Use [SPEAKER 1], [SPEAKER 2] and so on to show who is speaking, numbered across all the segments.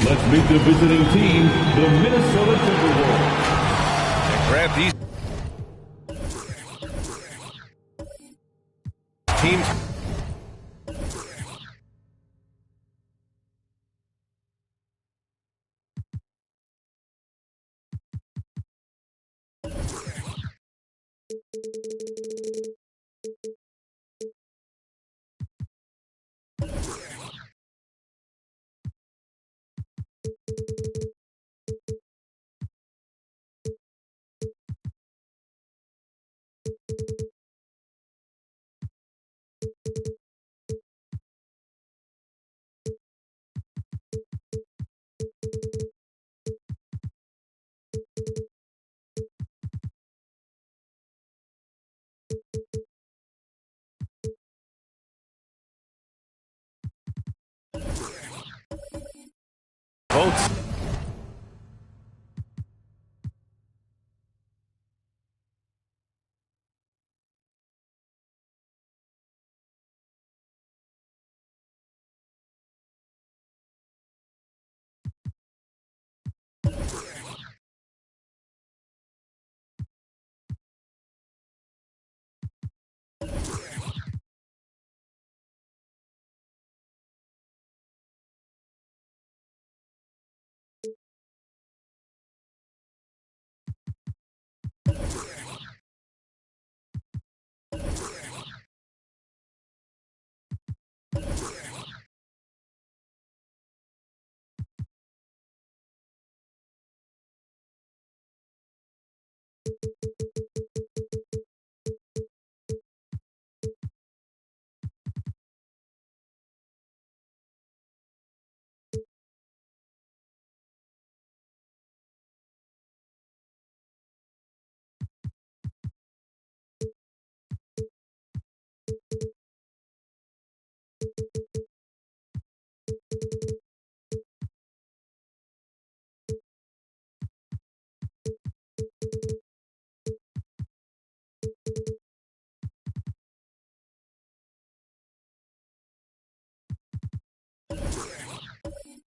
[SPEAKER 1] Let's meet the visiting team, the Minnesota Timberwolves.
[SPEAKER 2] And grab these teams. Votes.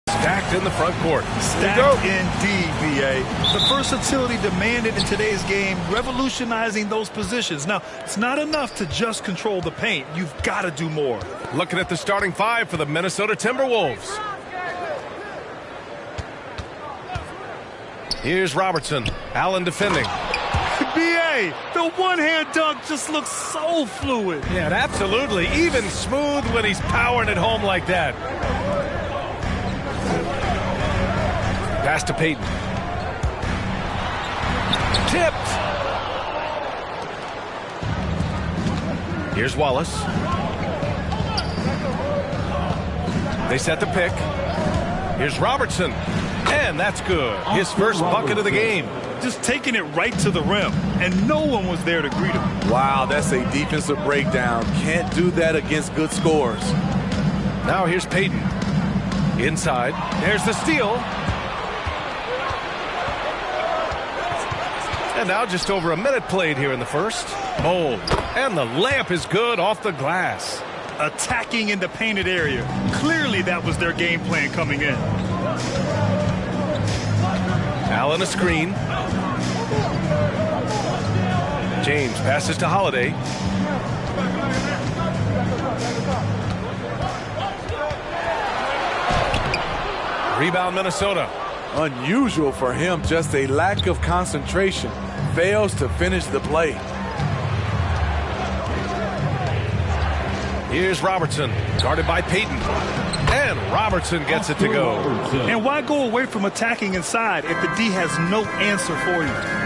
[SPEAKER 2] Stacked in the front court.
[SPEAKER 3] Stacked indeed, B.A. The versatility demanded in today's game, revolutionizing those positions. Now, it's not enough to just control the paint. You've got to do more.
[SPEAKER 2] Looking at the starting five for the Minnesota Timberwolves. Here's Robertson. Allen defending.
[SPEAKER 3] B.A., the one-hand dunk just looks so fluid.
[SPEAKER 2] Yeah, absolutely. Even smooth when he's powering it home like that. Pass to Payton. Tipped. Here's Wallace. They set the pick. Here's Robertson. And that's good. His first bucket of the game.
[SPEAKER 3] Just taking it right to the rim, and no one was there to greet him.
[SPEAKER 4] Wow, that's a defensive breakdown. Can't do that against good scores.
[SPEAKER 2] Now here's Payton. Inside. There's the steal. And now just over a minute played here in the first. Oh, and the layup is good off the glass.
[SPEAKER 3] Attacking in the painted area. Clearly that was their game plan coming in. Allen
[SPEAKER 2] a screen. James passes to Holiday. Rebound, Minnesota.
[SPEAKER 4] Unusual for him, just a lack of concentration. Fails to finish the play.
[SPEAKER 2] Here's Robertson, guarded by Payton. And Robertson gets it to go.
[SPEAKER 3] And why go away from attacking inside if the D has no answer for you?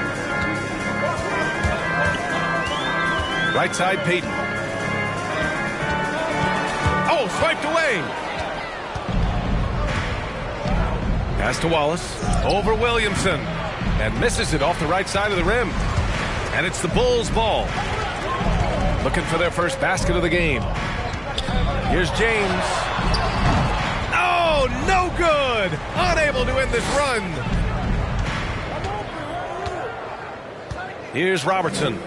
[SPEAKER 2] Right side, Payton. Oh, swiped away. Pass to Wallace, over Williamson, and misses it off the right side of the rim. And it's the Bulls' ball. Looking for their first basket of the game. Here's James. Oh, no good! Unable to end this run. Here's Robertson.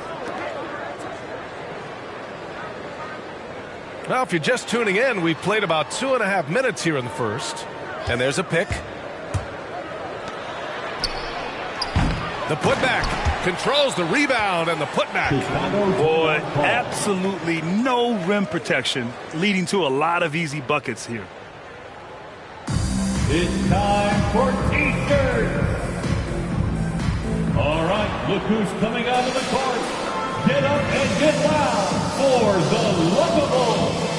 [SPEAKER 2] Now, if you're just tuning in, we've played about 2.5 minutes here in the first. And there's a pick. The putback controls the rebound and the putback.
[SPEAKER 3] Boy, absolutely no rim protection, leading to a lot of easy buckets here.
[SPEAKER 1] It's time for Eastern. All right, look who's coming out of the court. Get up and get loud for the Lovable.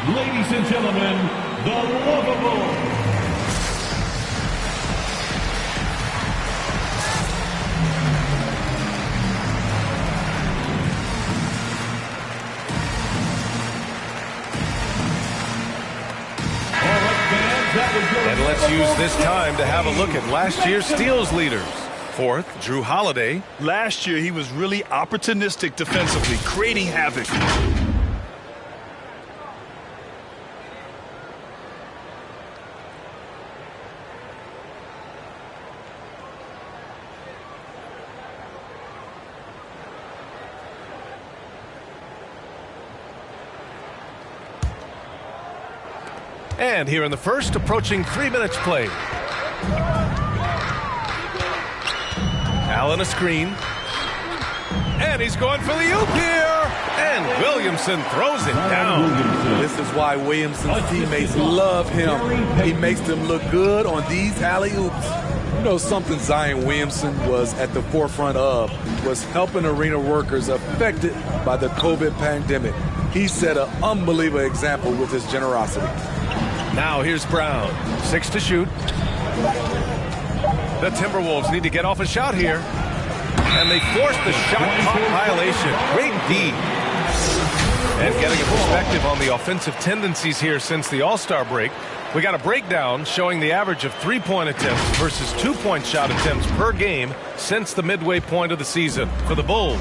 [SPEAKER 1] Ladies and gentlemen, the Lovable.
[SPEAKER 2] And let's use this time to have a look at last year's steals leaders. Fourth, Drew Holiday.
[SPEAKER 3] Last year, he was really opportunistic defensively, creating havoc.
[SPEAKER 2] And here in the first, approaching 3 minutes played. Allen a screen. And he's going for the oop here. And Williamson throws it down.
[SPEAKER 4] This is why Williamson's teammates love him. He makes them look good on these alley-oops. You know, something Zion Williamson was at the forefront of was helping arena workers affected by the COVID pandemic. He set an unbelievable example with his generosity.
[SPEAKER 2] Now here's Brown. 6 to shoot. The Timberwolves need to get off a shot here. And they force the shot clock violation. Great D. And getting a perspective on the offensive tendencies here since the All-Star break, we got a breakdown showing the average of 3-point attempts versus 2-point shot attempts per game since the midway point of the season for the Bulls.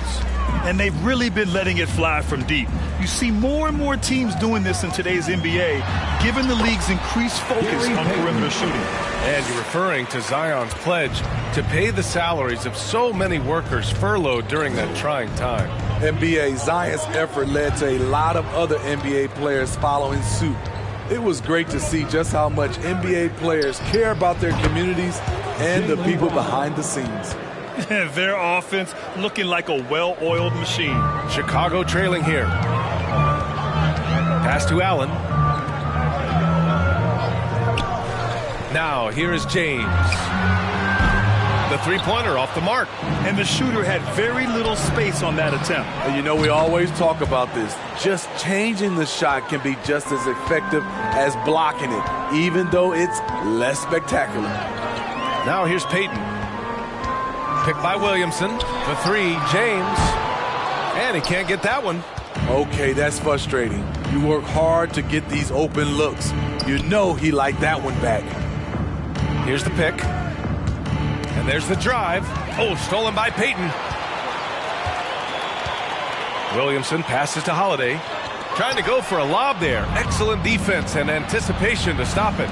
[SPEAKER 3] And they've really been letting it fly from deep. You see more and more teams doing this in today's NBA, given the league's increased focus on perimeter shooting.
[SPEAKER 2] And you're referring to Zion's pledge to pay the salaries of so many workers furloughed during that trying time.
[SPEAKER 4] NBA, Zion's effort led to a lot of other NBA players following suit. It was great to see just how much NBA players care about their communities and the people behind the scenes.
[SPEAKER 3] Their offense looking like a well-oiled machine.
[SPEAKER 2] Chicago trailing here. Pass to Allen. Now here is James. The three-pointer off the mark.
[SPEAKER 3] And the shooter had very little space on that attempt.
[SPEAKER 4] And you know, we always talk about this. Just changing the shot can be just as effective as blocking it, even though it's less spectacular.
[SPEAKER 2] Now here's Payton. Picked by Williamson. The three, James. And he can't get that one.
[SPEAKER 4] Okay, that's frustrating. You work hard to get these open looks. You know he liked that one back.
[SPEAKER 2] Here's the pick. And there's the drive. Oh, stolen by Payton. Williamson passes to Holiday. Trying to go for a lob there. Excellent defense and anticipation to stop it.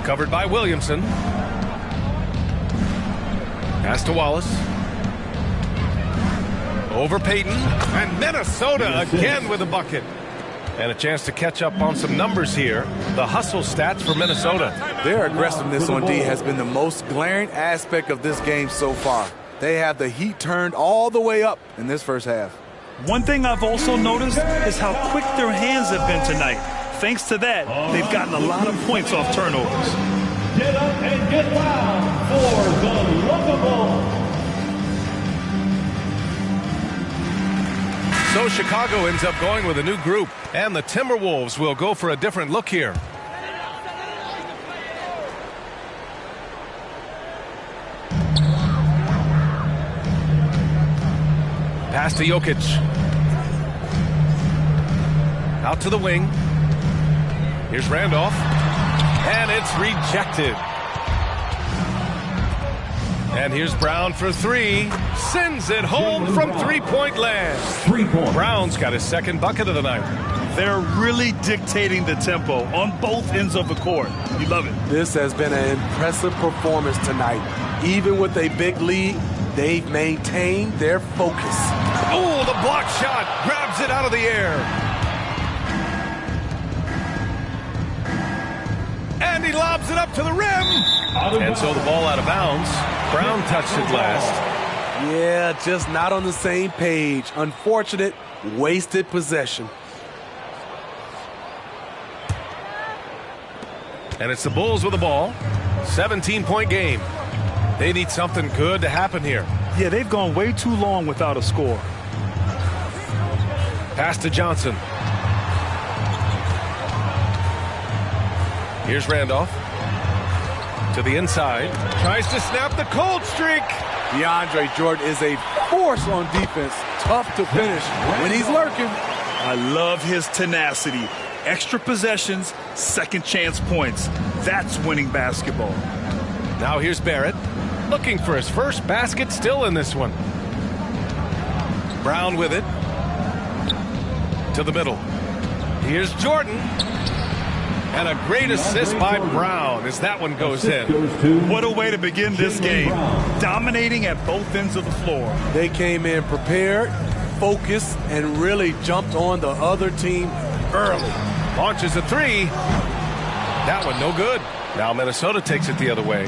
[SPEAKER 2] Covered by Williamson. Pass to Wallace. Over Payton. And Minnesota again with a bucket. And a chance to catch up on some numbers here. The hustle stats for Minnesota.
[SPEAKER 4] Their aggressiveness on D has been the most glaring aspect of this game so far. They have the heat turned all the way up in this first half.
[SPEAKER 3] One thing I've also noticed is how quick their hands have been tonight. Thanks to that, they've gotten a lot of points off turnovers.
[SPEAKER 1] Get up and get loud for the Lookables.
[SPEAKER 2] So Chicago ends up going with a new group, and the Timberwolves will go for a different look here. Pass to Jokic. Out to the wing. Here's Randolph. And it's rejected. And here's Brown for three. Sends it home from three-point land.
[SPEAKER 1] 3 points.
[SPEAKER 2] Brown's got his second bucket of the night.
[SPEAKER 3] They're really dictating the tempo on both ends of the court. You love it.
[SPEAKER 4] This has been an impressive performance tonight. Even with a big lead, they've maintained their focus.
[SPEAKER 2] Oh, the block shot. Grabs it out of the air. And he lobs it up to the rim. And so the ball out of bounds. Brown touched it last.
[SPEAKER 4] Yeah, just not on the same page. Unfortunate, wasted possession.
[SPEAKER 2] And it's the Bulls with the ball. 17-point game. They need something good to happen here.
[SPEAKER 3] Yeah, they've gone way too long without a score.
[SPEAKER 2] Pass to Johnson. Here's Randolph. To the inside. Tries to snap the cold streak.
[SPEAKER 4] DeAndre Jordan is a force on defense. Tough to finish when he's lurking.
[SPEAKER 3] I love his tenacity. Extra possessions, second chance points. That's winning basketball.
[SPEAKER 2] Now here's Barrett. Looking for his first basket still in this one. Brown with it. To the middle. Here's Jordan. And a great assist by Brown as that one goes in.
[SPEAKER 3] What a way to begin this game. Dominating at both ends of the floor.
[SPEAKER 4] They came in prepared, focused, and really jumped on the other team early.
[SPEAKER 2] Launches a three. That one no good. Now Minnesota takes it the other way.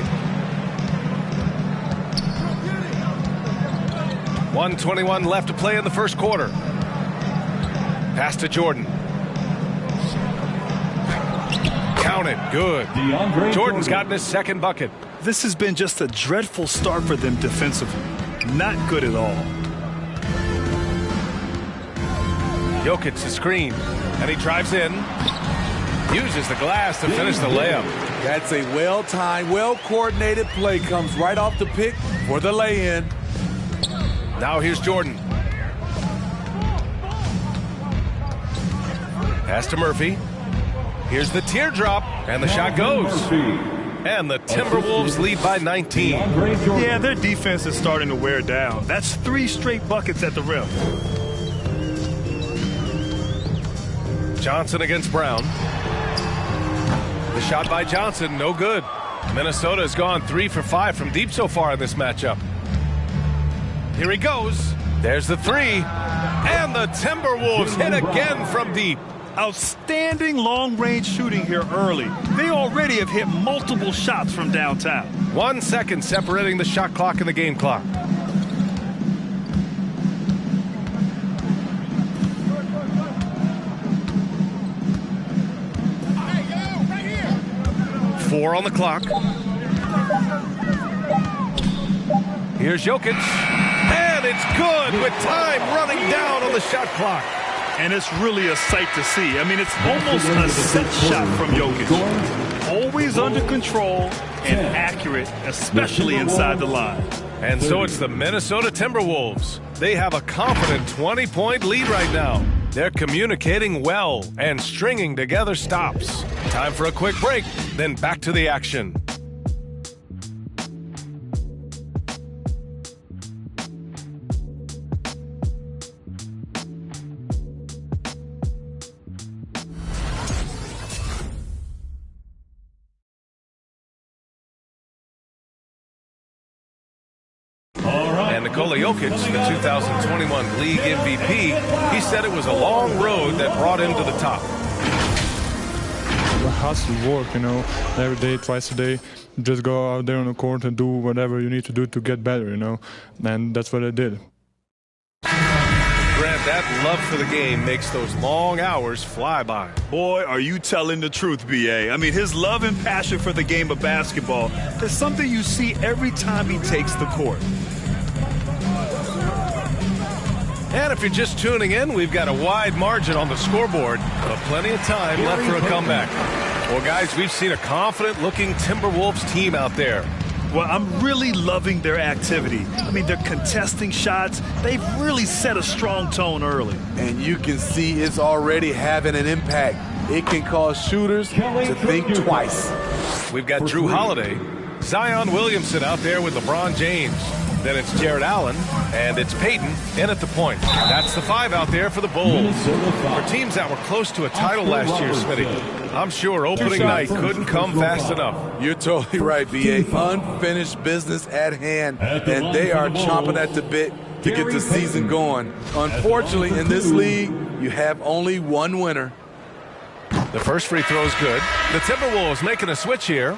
[SPEAKER 2] 1:21 left to play in the first quarter. Pass to Jordan. Count it. Good. Jordan's gotten his second bucket.
[SPEAKER 3] This has been just a dreadful start for them defensively. Not good at all.
[SPEAKER 2] Jokic the screen. And he drives in. Uses the glass to finish the layup.
[SPEAKER 4] That's a well-timed, well-coordinated play. Comes right off the pick for the lay-in.
[SPEAKER 2] Now here's Jordan. Pass to Murphy. Here's the teardrop, and the shot goes. And the Timberwolves lead by 19.
[SPEAKER 3] Yeah, their defense is starting to wear down. That's 3 straight buckets at the rim.
[SPEAKER 2] Johnson against Brown. The shot by Johnson, no good. Minnesota has gone 3 for 5 from deep so far in this matchup. Here he goes. There's the three. And the Timberwolves hit again from deep.
[SPEAKER 3] Outstanding long-range shooting here early. They already have hit multiple shots from downtown.
[SPEAKER 2] 1 second separating the shot clock and the game clock. 4 on the clock. Here's Jokic. And it's good with time running down on the shot clock.
[SPEAKER 3] And it's really a sight to see. I mean, it's almost a set shot from Jokic. Always under control and accurate, especially inside the line.
[SPEAKER 2] And so it's the Minnesota Timberwolves. They have a confident 20-point lead right now. They're communicating well and stringing together stops. Time for a quick break, then back to the action. And Nikola Jokic, the 2021 league MVP, he said it was a long road that brought him to the top.
[SPEAKER 5] Hustle, work, you know, every day, twice a day. Just go out there on the court and do whatever you need to do to get better, you know, and that's what I did.
[SPEAKER 2] Grant, that love for the game makes those long hours fly by.
[SPEAKER 3] Boy, are you telling the truth, B.A. I mean, his love and passion for the game of basketball is something you see every time he takes the court.
[SPEAKER 2] And if you're just tuning in, we've got a wide margin on the scoreboard, but plenty of time left for a comeback. Well, guys, we've seen a confident-looking Timberwolves team out there.
[SPEAKER 3] Well, I'm really loving their activity. I mean, they're contesting shots. They've really set a strong tone early.
[SPEAKER 4] And you can see it's already having an impact. It can cause shooters to think twice.
[SPEAKER 2] We've got Drew Holiday, Zion Williamson out there with LeBron James. Then it's Jared Allen, and it's Peyton in at the point. That's the 5 out there for the Bulls. For teams that were close to a title last year, Smitty, I'm sure opening night couldn't come fast enough.
[SPEAKER 4] You're totally right, B.A. Unfinished business at hand, and they are chomping at the bit to get the season going. Unfortunately, in this league, you have only one winner.
[SPEAKER 2] The first free throw is good. The Timberwolves making a switch here.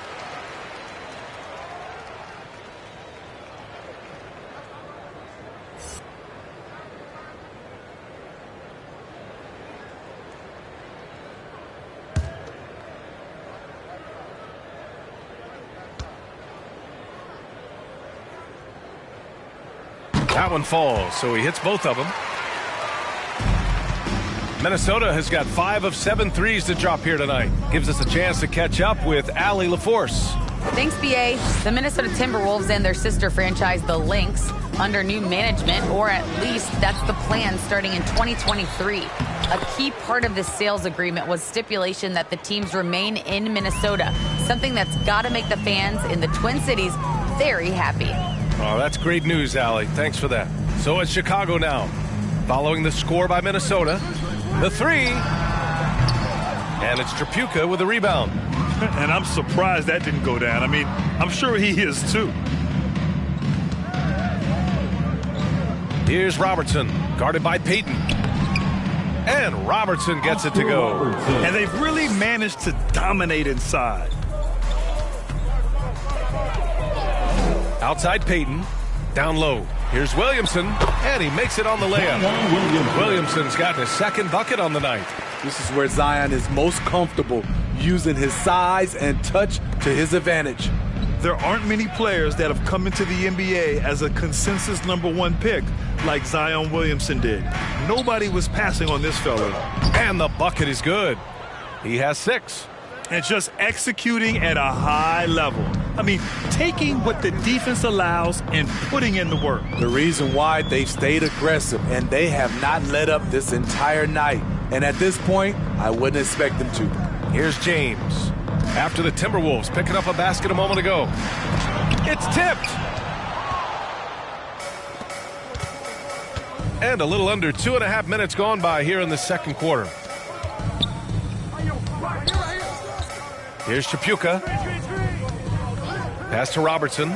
[SPEAKER 2] That one falls, so he hits both of them. Minnesota has got 5 of 7 threes to drop here tonight. Gives us a chance to catch up with Allie LaForce.
[SPEAKER 6] Thanks, B.A. The Minnesota Timberwolves and their sister franchise, the Lynx, under new management, or at least that's the plan starting in 2023. A key part of this sales agreement was stipulation that the teams remain in Minnesota, something that's got to make the fans in the Twin Cities very happy.
[SPEAKER 2] Oh, that's great news, Allie. Thanks for that. So it's Chicago now. Following the score by Minnesota, the 3. And it's Tripucka with a rebound.
[SPEAKER 3] And I'm surprised that didn't go down. I mean, I'm sure he is too.
[SPEAKER 2] Here's Robertson, guarded by Peyton. And Robertson gets it to go.
[SPEAKER 3] And they've really managed to dominate inside.
[SPEAKER 2] Outside Peyton, down low. Here's Williamson, and he makes it on the layup. Williamson's gotten his second bucket on the night.
[SPEAKER 4] This is where Zion is most comfortable, using his size and touch to his advantage.
[SPEAKER 3] There aren't many players that have come into the NBA as a consensus #1 pick like Zion Williamson did. Nobody was passing on this fella.
[SPEAKER 2] And the bucket is good. He has 6.
[SPEAKER 3] And just executing at a high level. I mean, taking what the defense allows and putting in the work.
[SPEAKER 4] The reason why they stayed aggressive, and they have not let up this entire night. And at this point, I wouldn't expect them to.
[SPEAKER 2] Here's James. After the Timberwolves picking up a basket a moment ago. It's tipped. And a little under 2.5 minutes gone by here in the second quarter. Here's Tripucka. Pass to Robertson.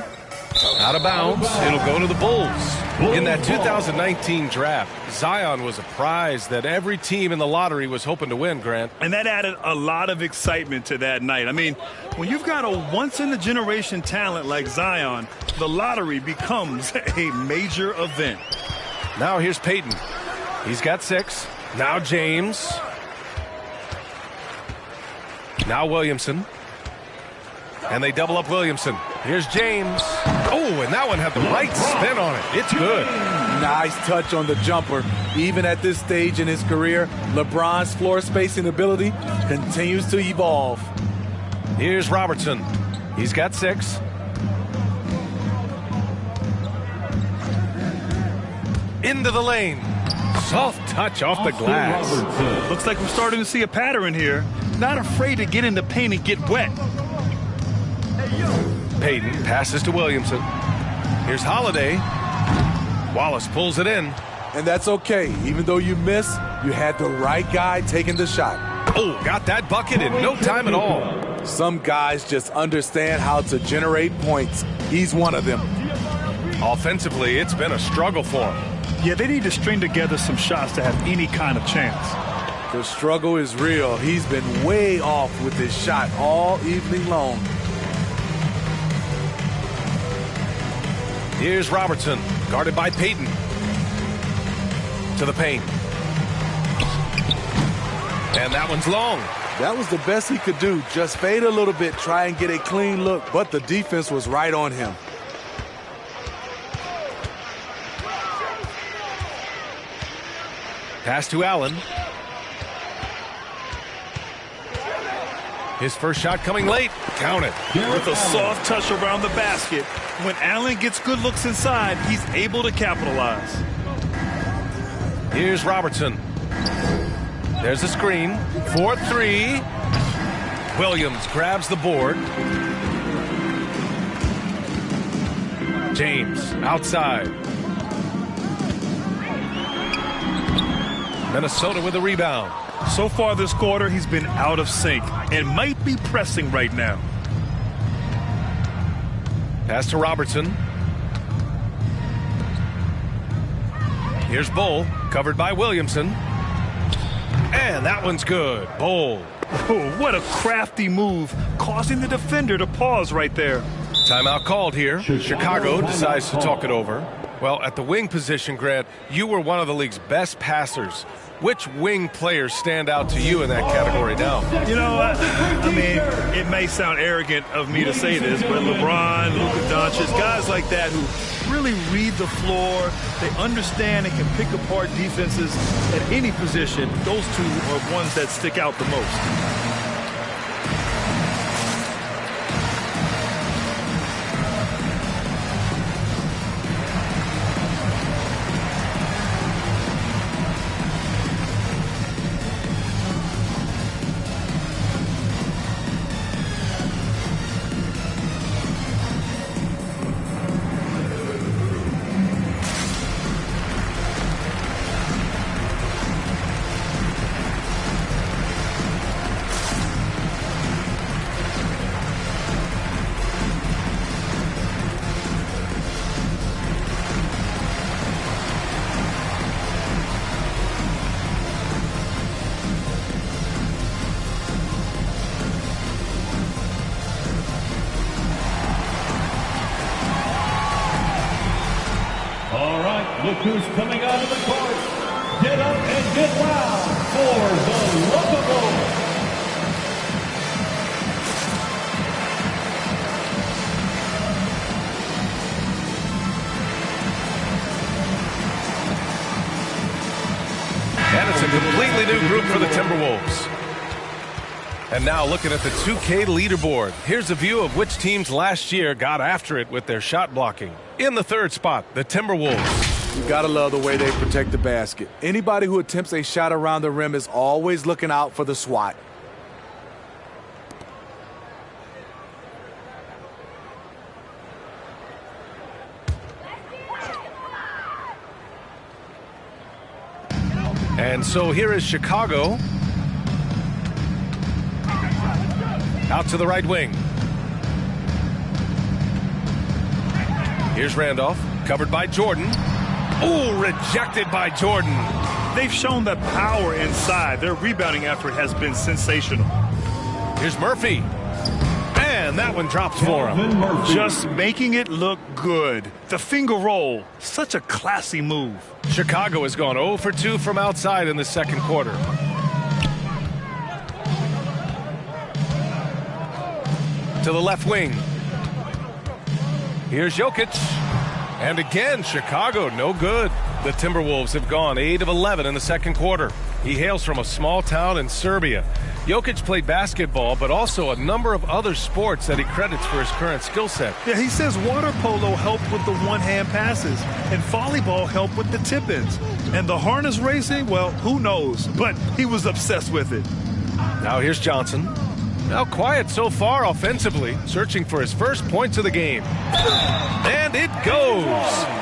[SPEAKER 2] Out of bounds. It'll go to the Bulls. In that 2019 draft, Zion was a prize that every team in the lottery was hoping to win, Grant.
[SPEAKER 3] And that added a lot of excitement to that night. I mean, when you've got a once-in-a-generation talent like Zion, the lottery becomes a major event.
[SPEAKER 2] Now here's Peyton. He's got 6. Now James. Now Williamson. And they double up Williamson. Here's James. Oh, and that one had the right spin on it. It's good.
[SPEAKER 4] Nice touch on the jumper. Even at this stage in his career, LeBron's floor spacing ability continues to evolve.
[SPEAKER 2] Here's Robertson. He's got 6. Into the lane. Soft touch off the glass.
[SPEAKER 3] Looks like we're starting to see a pattern here. Not afraid to get in the paint and get wet.
[SPEAKER 2] Payton passes to Williamson. Here's Holiday. Wallace pulls it in.
[SPEAKER 4] And that's okay. Even though you miss, you had the right guy taking the shot.
[SPEAKER 2] Oh, got that bucket in no time at all.
[SPEAKER 4] Some guys just understand how to generate points. He's one of them.
[SPEAKER 2] Offensively, it's been a struggle for him.
[SPEAKER 3] Yeah, they need to string together some shots to have any kind of chance.
[SPEAKER 4] The struggle is real. He's been way off with his shot all evening long.
[SPEAKER 2] Here's Robertson, guarded by Payton. To the paint. And that one's long.
[SPEAKER 4] That was the best he could do. Just fade a little bit, try and get a clean look, but the defense was right on him.
[SPEAKER 2] Pass to Allen. His first shot coming late. Count it.
[SPEAKER 3] With a soft touch around the basket, when Allen gets good looks inside, he's able to capitalize.
[SPEAKER 2] Here's Robertson. There's a screen. 4-3. Williams grabs the board. James outside. Minnesota with a rebound.
[SPEAKER 3] So far this quarter, he's been out of sync and might be pressing right now.
[SPEAKER 2] Pass to Robertson. Here's Bull, covered by Williamson. And that one's good. Bull.
[SPEAKER 3] Oh, what a crafty move, causing the defender to pause right there.
[SPEAKER 2] Timeout called here. Chicago decides to talk it over. Well, at the wing position, Grant, you were one of the league's best passers. Which wing players stand out to you in that category now?
[SPEAKER 3] You know, I mean, it may sound arrogant of me to say this, but LeBron, Luka Doncic, guys like that who really read the floor, they understand and can pick apart defenses at any position. Those two are ones that stick out the most.
[SPEAKER 1] Look who's coming out of the court. Get up and get loud for the Lovable.
[SPEAKER 2] And it's a completely new group for the Timberwolves. And now looking at the 2K leaderboard, here's a view of which teams last year got after it with their shot blocking. In the third spot, the Timberwolves.
[SPEAKER 4] You gotta love the way they protect the basket. Anybody who attempts a shot around the rim is always looking out for the swat.
[SPEAKER 2] And so here is Chicago. Out to the right wing. Here's Randolph, covered by Jordan. Oh, rejected by Jordan.
[SPEAKER 3] They've shown the power inside. Their rebounding effort has been sensational.
[SPEAKER 2] Here's Murphy. And that one drops for him.
[SPEAKER 3] Just making it look good. The finger roll. Such a classy move.
[SPEAKER 2] Chicago has gone 0 for 2 from outside in the second quarter. to the left wing. Here's Jokic. And again, Chicago, no good. The Timberwolves have gone 8 of 11 in the second quarter. He hails from a small town in Serbia. Jokic played basketball, but also a number of other sports that he credits for his current skill set.
[SPEAKER 3] Yeah, he says water polo helped with the one-hand passes, and volleyball helped with the tip-ins. And the harness racing, well, who knows? But he was obsessed with it.
[SPEAKER 2] Now here's Johnson. Now quiet so far offensively, searching for his first points of the game. And it goes!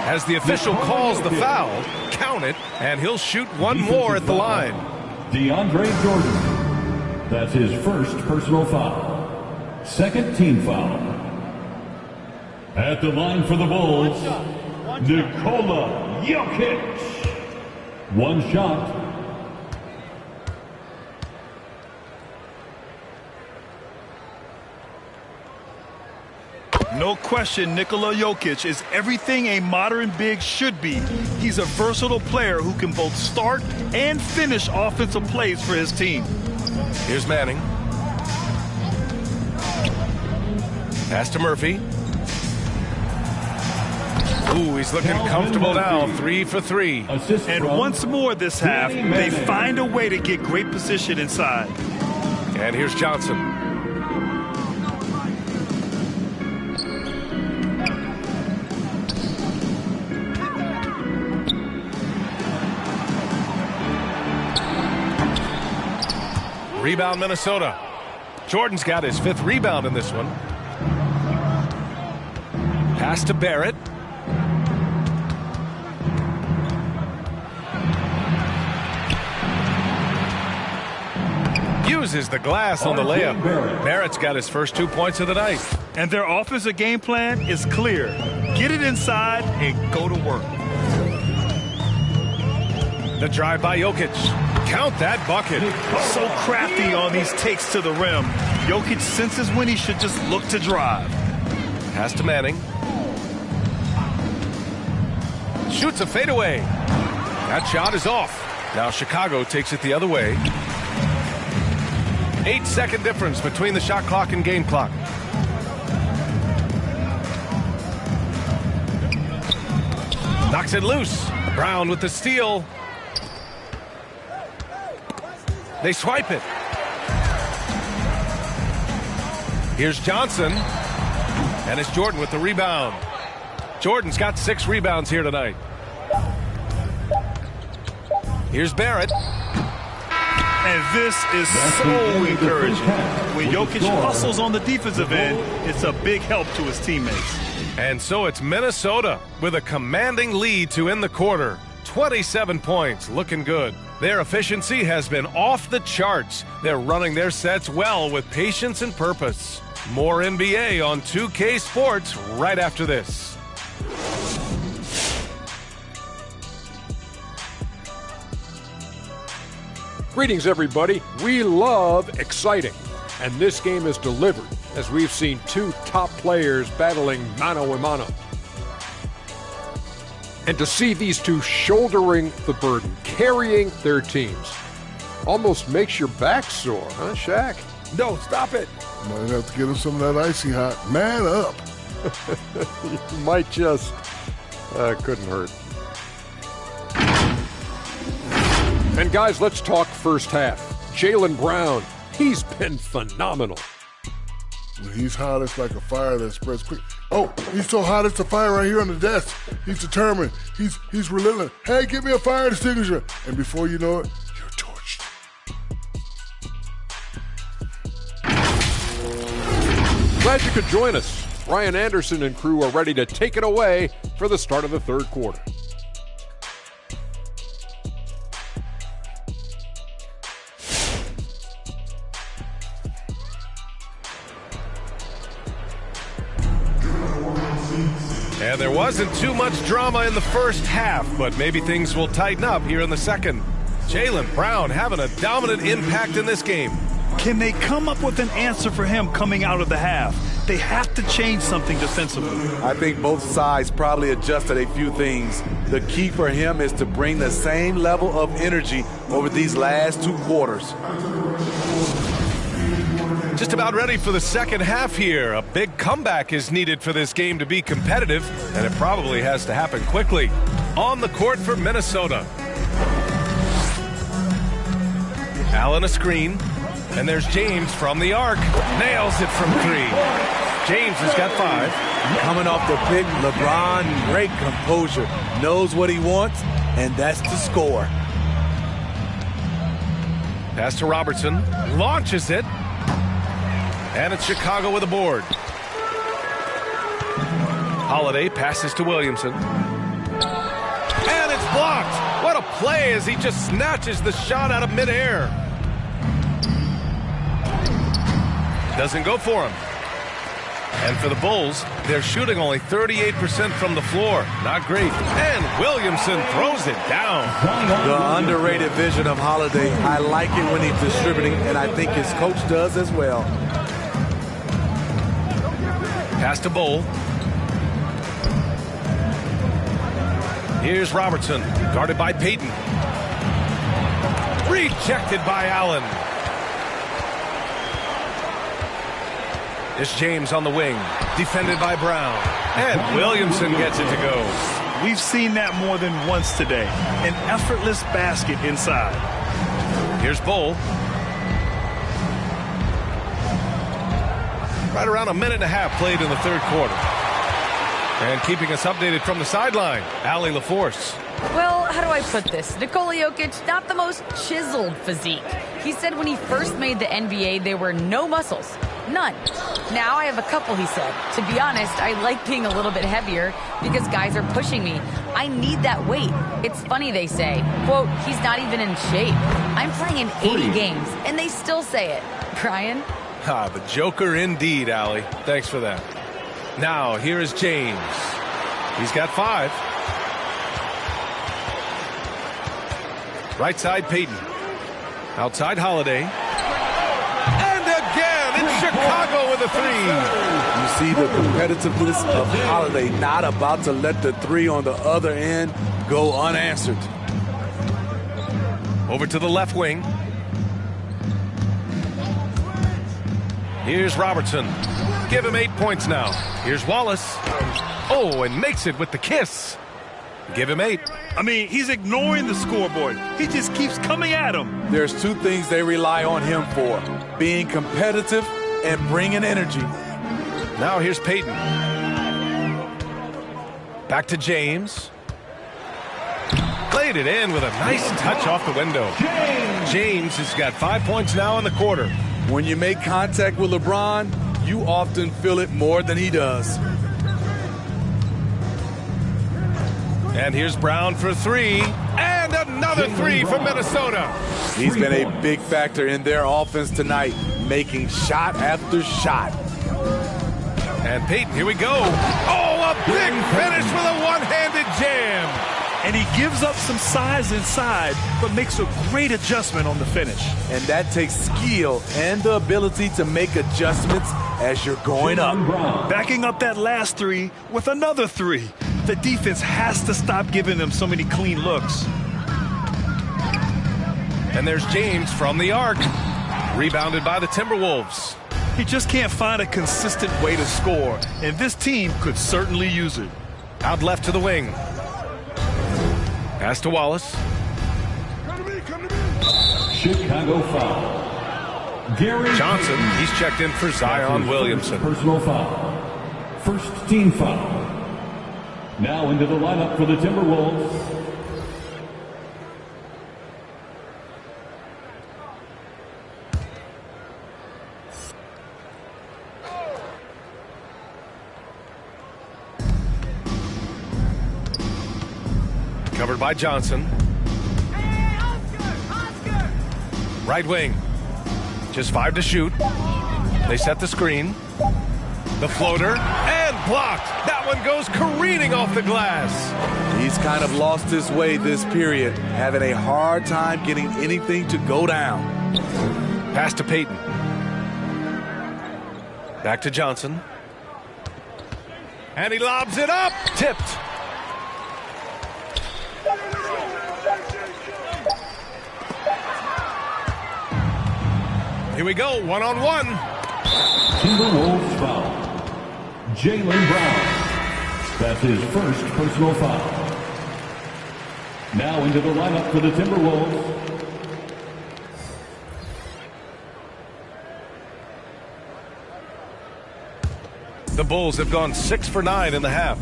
[SPEAKER 2] As the official calls the foul, count it, and he'll shoot one more at the line.
[SPEAKER 1] DeAndre Jordan. That's his first personal foul. Second team foul. At the line for the Bulls, Nikola Jokic. One shot.
[SPEAKER 3] No question, Nikola Jokic is everything a modern big should be. He's a versatile player who can both start and finish offensive plays for his team.
[SPEAKER 2] Here's Manning. Pass to Murphy. Ooh, he's looking comfortable now. 3 for 3.
[SPEAKER 3] And once more this half, they find a way to get great position inside.
[SPEAKER 2] And here's Johnson. Rebound, Minnesota. Jordan's got his 5th rebound in this one. Pass to Barrett. Uses the glass on the layup. Barrett's got his first 2 points of the night.
[SPEAKER 3] And their offensive game plan is clear. Get it inside and go to work.
[SPEAKER 2] The drive by Jokic. Count that bucket.
[SPEAKER 3] So crafty on these takes to the rim. Jokic senses when he should just look to drive.
[SPEAKER 2] Pass to Manning. Shoots a fadeaway. That shot is off. Now Chicago takes it the other way. 8-second difference between the shot clock and game clock. Knocks it loose. Brown with the steal. They swipe it. Here's Johnson. And it's Jordan with the rebound. Jordan's got 6 rebounds here tonight. Here's Barrett.
[SPEAKER 3] And this is so encouraging. When Jokic hustles on the defensive end, it's a big help to his teammates.
[SPEAKER 2] And so it's Minnesota with a commanding lead to end the quarter. 27 points, looking good. Their efficiency has been off the charts. They're running their sets well with patience and purpose. More NBA on 2K Sports right after this.
[SPEAKER 7] Greetings, everybody. We love exciting, and this game is delivered as we've seen 2 top players battling mano a mano. And to see these 2 shouldering the burden, carrying their teams, almost makes your back sore, huh, Shaq?
[SPEAKER 4] No, stop it.
[SPEAKER 8] Might have to get him some of that icy hot. Man up.
[SPEAKER 7] You might just. Couldn't hurt. And guys, let's talk first half. Jaylen Brown, he's been phenomenal.
[SPEAKER 8] When he's hot, it's like a fire that spreads quick. Oh, he's so hot, it's a fire right here on the desk. He's determined. He's relentless. Hey, give me a fire extinguisher. And before you know it, you're torched.
[SPEAKER 7] Glad you could join us. Ryan Anderson and crew are ready to take it away for the start of the third quarter.
[SPEAKER 2] And there wasn't too much drama in the first half, but maybe things will tighten up here in the second. Jaylen Brown having a dominant impact in this game.
[SPEAKER 3] Can they come up with an answer for him coming out of the half? They have to change something defensively.
[SPEAKER 4] I think both sides probably adjusted a few things. The key for him is to bring the same level of energy over these last 2 quarters.
[SPEAKER 2] Just about ready for the second half here. A big comeback is needed for this game to be competitive, and it probably has to happen quickly. On the court for Minnesota. Allen a screen, and there's James from the arc. Nails it from 3. James has got 5.
[SPEAKER 4] Coming off the pick, LeBron, great composure. Knows what he wants, and that's to score.
[SPEAKER 2] Pass to Robertson. Launches it. And it's Chicago with a board. Holiday passes to Williamson. And it's blocked. What a play as he just snatches the shot out of midair. Doesn't go for him. And for the Bulls, they're shooting only 38% from the floor. Not great. And Williamson throws it down.
[SPEAKER 4] The underrated vision of Holiday. I like it when he's distributing, and I think his coach does as well.
[SPEAKER 2] Pass to Bull. Here's Robertson, guarded by Payton. Rejected by Allen. It's James on the wing, defended by Brown. And Williamson gets it to go.
[SPEAKER 3] We've seen that more than once today. An effortless basket inside.
[SPEAKER 2] Here's Bull. Right around a minute and a half played in the third quarter. And keeping us updated from the sideline, Allie LaForce.
[SPEAKER 6] Well, how do I put this? Nikola Jokic, not the most chiseled physique. He said when he first made the NBA, there were no muscles. None. Now I have a couple, he said. To be honest, I like being a little bit heavier because guys are pushing me. I need that weight. It's funny they say, quote, he's not even in shape. I'm playing in 80 games, and they still say it. Brian?
[SPEAKER 2] Ah, the Joker indeed, Allie. Thanks for that. Now, here is James. He's got 5. Right side, Payton. Outside, Holiday. And again, it's Chicago with a 3.
[SPEAKER 4] You see the competitiveness of Holiday, not about to let the 3 on the other end go unanswered.
[SPEAKER 2] Over to the left wing. Here's Robertson. Give him 8 points now. Here's Wallace. Oh, and makes it with the kiss. Give him 8.
[SPEAKER 3] I mean, he's ignoring the scoreboard. He just keeps coming at him.
[SPEAKER 4] There's 2 things they rely on him for: being competitive and bringing energy.
[SPEAKER 2] Now here's Payton. Back to James. Played it in with a nice touch off the window. James has got 5 points now in the quarter.
[SPEAKER 4] When you make contact with LeBron, you often feel it more than he does.
[SPEAKER 2] And here's Brown for 3. And another 3 for Minnesota.
[SPEAKER 4] He's been a big factor in their offense tonight, making shot after shot.
[SPEAKER 2] And Payton, here we go. Oh, a big finish with a one-handed jam.
[SPEAKER 3] And he gives up some size inside, but makes a great adjustment on the finish.
[SPEAKER 4] And that takes skill and the ability to make adjustments as you're going up.
[SPEAKER 3] Backing up that last 3 with another 3. The defense has to stop giving them so many clean looks.
[SPEAKER 2] And there's James from the arc. Rebounded by the Timberwolves.
[SPEAKER 3] He just can't find a consistent way to score, and this team could certainly use it.
[SPEAKER 2] Out left to the wing. Pass to Wallace.
[SPEAKER 1] Chicago foul. Gary
[SPEAKER 2] Johnson, he's checked in for Zion Williamson.
[SPEAKER 1] Personal foul. First team foul. Now into the lineup for the Timberwolves.
[SPEAKER 2] Covered by Johnson. Right wing. Just 5 to shoot. They set the screen. The floater. And blocked. That one goes careening off the glass.
[SPEAKER 4] He's kind of lost his way this period, having a hard time getting anything to go down.
[SPEAKER 2] Pass to Payton. Back to Johnson. And he lobs it up. Tipped. Here we go, one-on-one.
[SPEAKER 1] Timberwolves foul. Jaylen Brown. That's his first personal foul. Now into the lineup for the Timberwolves.
[SPEAKER 2] The Bulls have gone 6 for 9 in the half.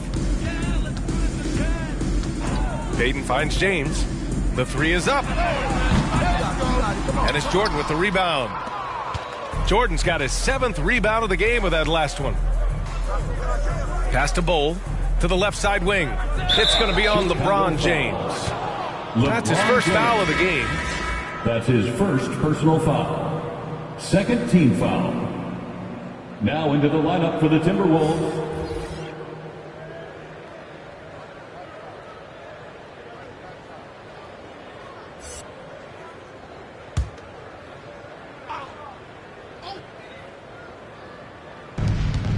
[SPEAKER 2] Payton finds James. The three is up. And it's Jordan with the rebound. Jordan's got his 7th rebound of the game with that last one. Pass to Bull to the left side wing. It's going to be on LeBron James. That's his first foul of the game.
[SPEAKER 1] That's his first personal foul. Second team foul. Now into the lineup for the Timberwolves.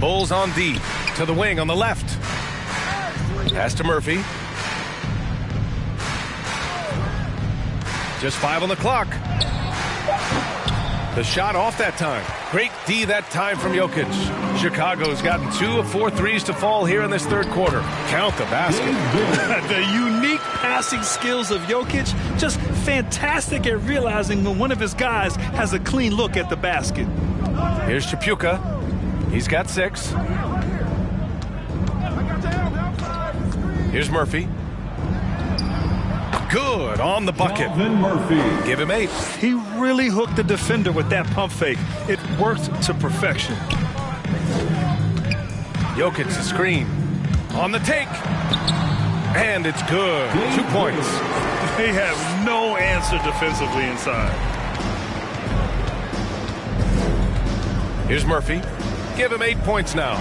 [SPEAKER 2] Bulls on D to the wing on the left. Pass to Murphy. Just 5 on the clock. The shot off that time. Great D that time from Jokic. Chicago's gotten 2 of 4 threes to fall here in this third quarter. Count the basket.
[SPEAKER 3] The unique passing skills of Jokic, just fantastic at realizing when one of his guys has a clean look at the basket.
[SPEAKER 2] Here's Chapuka. He's got 6. Here's Murphy. Good on the bucket.
[SPEAKER 1] Murphy.
[SPEAKER 2] Give him 8.
[SPEAKER 3] He really hooked the defender with that pump fake. It worked to perfection.
[SPEAKER 2] Jokic the screen. On the take. And it's good. 2 points.
[SPEAKER 3] They have no answer defensively inside.
[SPEAKER 2] Here's Murphy. Give him 8 points now.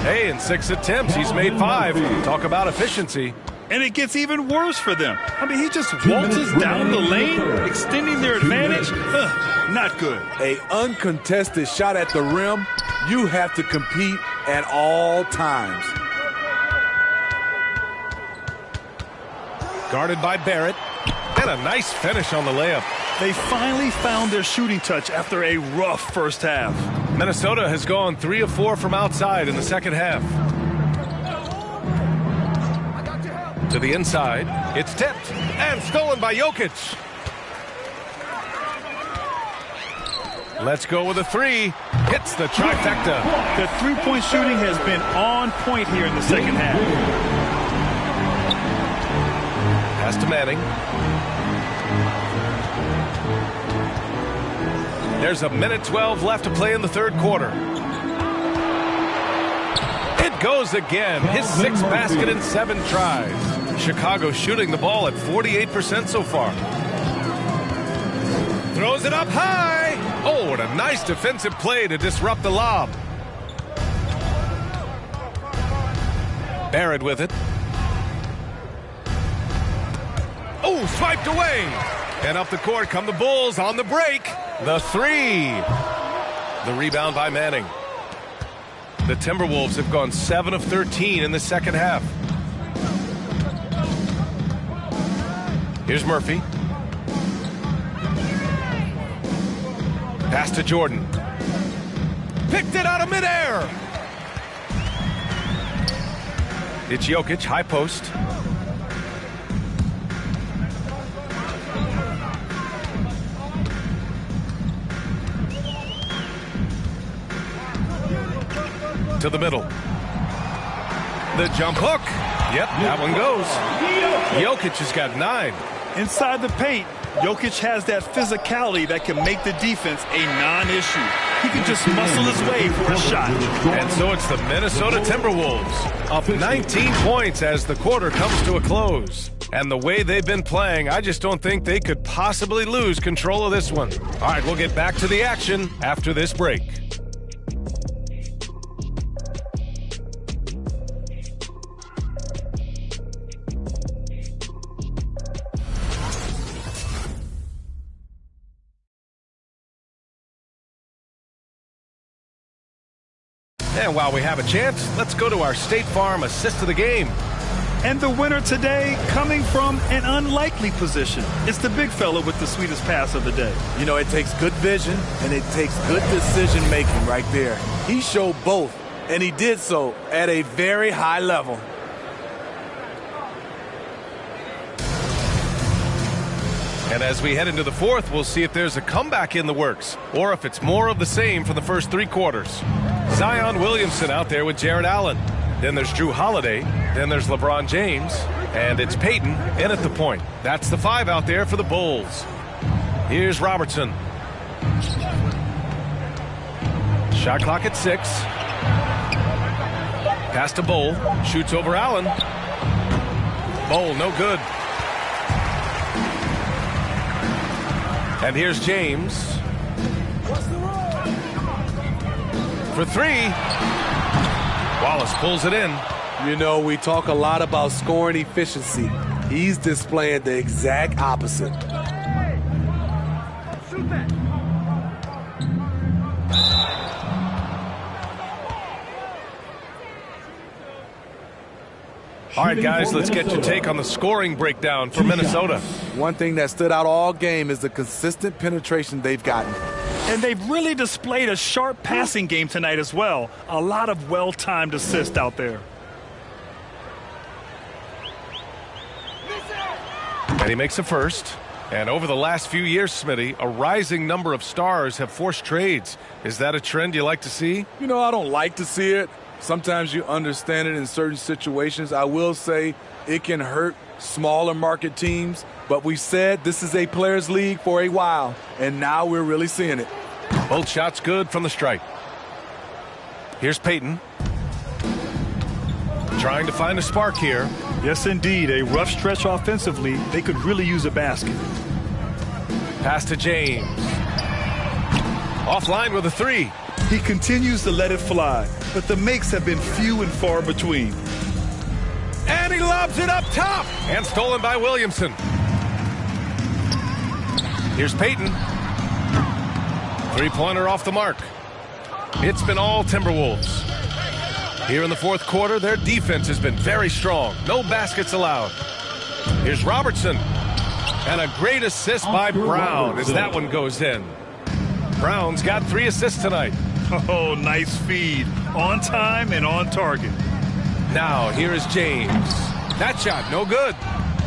[SPEAKER 2] Hey, in 6 attempts, he's made 5. Talk about efficiency.
[SPEAKER 3] And it gets even worse for them. I mean, he just waltzes down the lane, extending their advantage. Not good.
[SPEAKER 4] A uncontested shot at the rim, you have to compete at all times.
[SPEAKER 2] Guarded by Barrett. And a nice finish on the layup.
[SPEAKER 3] They finally found their shooting touch after a rough first half.
[SPEAKER 2] Minnesota has gone 3 of 4 from outside in the second half. To the inside. It's tipped and stolen by Jokic. Let's go with a 3. Hits the trifecta.
[SPEAKER 3] The three-point shooting has been on point here in the second half.
[SPEAKER 2] Pass to Manning. There's 1:12 left to play in the third quarter. It goes again. His 6th basket in 7 tries. Chicago shooting the ball at 48% so far. Throws it up high. Oh, what a nice defensive play to disrupt the lob. Barrett with it. Oh, swiped away. And up the court come the Bulls on the break. The 3. The rebound by Manning. The Timberwolves have gone 7 of 13 in the second half. Here's Murphy. Pass to Jordan. Picked it out of midair. It's Jokic, high post. To the middle. The jump hook. Yep, that one goes. Jokic has got 9.
[SPEAKER 3] Inside the paint, Jokic has that physicality that can make the defense a non-issue. He can just muscle his way for a shot.
[SPEAKER 2] And so it's the Minnesota Timberwolves up 19 points as the quarter comes to a close. And the way they've been playing, I just don't think they could possibly lose control of this one. All right, we'll get back to the action after this break. And while we have a chance, let's go to our State Farm assist of the game.
[SPEAKER 3] And the winner today coming from an unlikely position. It's the big fella with the sweetest pass of the day.
[SPEAKER 4] You know, it takes good vision and it takes good decision making right there. He showed both, and he did so at a very high level.
[SPEAKER 2] And as we head into the fourth, we'll see if there's a comeback in the works or if it's more of the same for the first 3 quarters. Zion Williamson out there with Jared Allen. Then there's Drew Holiday. Then there's LeBron James. And it's Peyton in at the point. That's the 5 out there for the Bulls. Here's Robertson. Shot clock at 6. Pass to Bowl. Shoots over Allen. Bowl, no good. And here's James. For 3. Wallace pulls it in.
[SPEAKER 4] You know, we talk a lot about scoring efficiency. He's displaying the exact opposite.
[SPEAKER 2] All right, guys, let's get your take on the scoring breakdown for Minnesota.
[SPEAKER 4] One thing that stood out all game is the consistent penetration they've gotten.
[SPEAKER 3] And they've really displayed a sharp passing game tonight as well. A lot of well-timed assists out there.
[SPEAKER 2] And he makes a first. And over the last few years, Smitty, a rising number of stars have forced trades. Is that a trend you like to see?
[SPEAKER 4] You know, I don't like to see it. Sometimes you understand it in certain situations. I will say it can hurt smaller market teams, but we said this is a players' league for a while, and now we're really seeing it.
[SPEAKER 2] Both shots good from the stripe. Here's Peyton. Trying to find a spark here.
[SPEAKER 3] Yes, indeed. A rough stretch offensively. They could really use a basket.
[SPEAKER 2] Pass to James. Offline with a 3.
[SPEAKER 3] He continues to let it fly, but the makes have been few and far between.
[SPEAKER 2] And he lobs it up top. And stolen by Williamson. Here's Peyton. 3-pointer off the mark. It's been all Timberwolves. Here in the fourth quarter, their defense has been very strong. No baskets allowed. Here's Robertson. And a great assist by Brown as that one goes in. Brown's got 3 assists tonight.
[SPEAKER 3] Oh, nice feed. On time and on target.
[SPEAKER 2] Now, here is James. That shot, no good.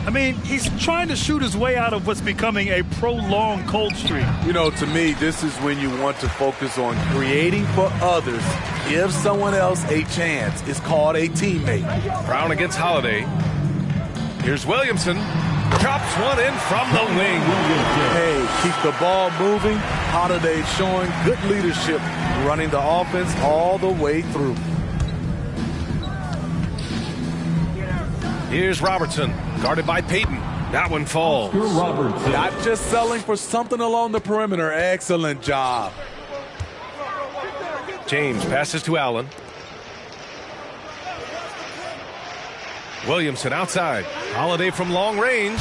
[SPEAKER 3] I mean, he's trying to shoot his way out of what's becoming a prolonged cold streak.
[SPEAKER 4] You know, to me, this is when you want to focus on creating for others. Give someone else a chance. It's called a teammate.
[SPEAKER 2] Brown against Holiday. Here's Williamson. Drops one in from the wing.
[SPEAKER 4] Hey, keep the ball moving. Holiday showing good leadership, running the offense all the way through.
[SPEAKER 2] Here's Robertson, guarded by Peyton. That one falls.
[SPEAKER 4] Not just selling for something along the perimeter. Excellent job.
[SPEAKER 2] James passes to Allen. Williamson outside. Holiday from long range.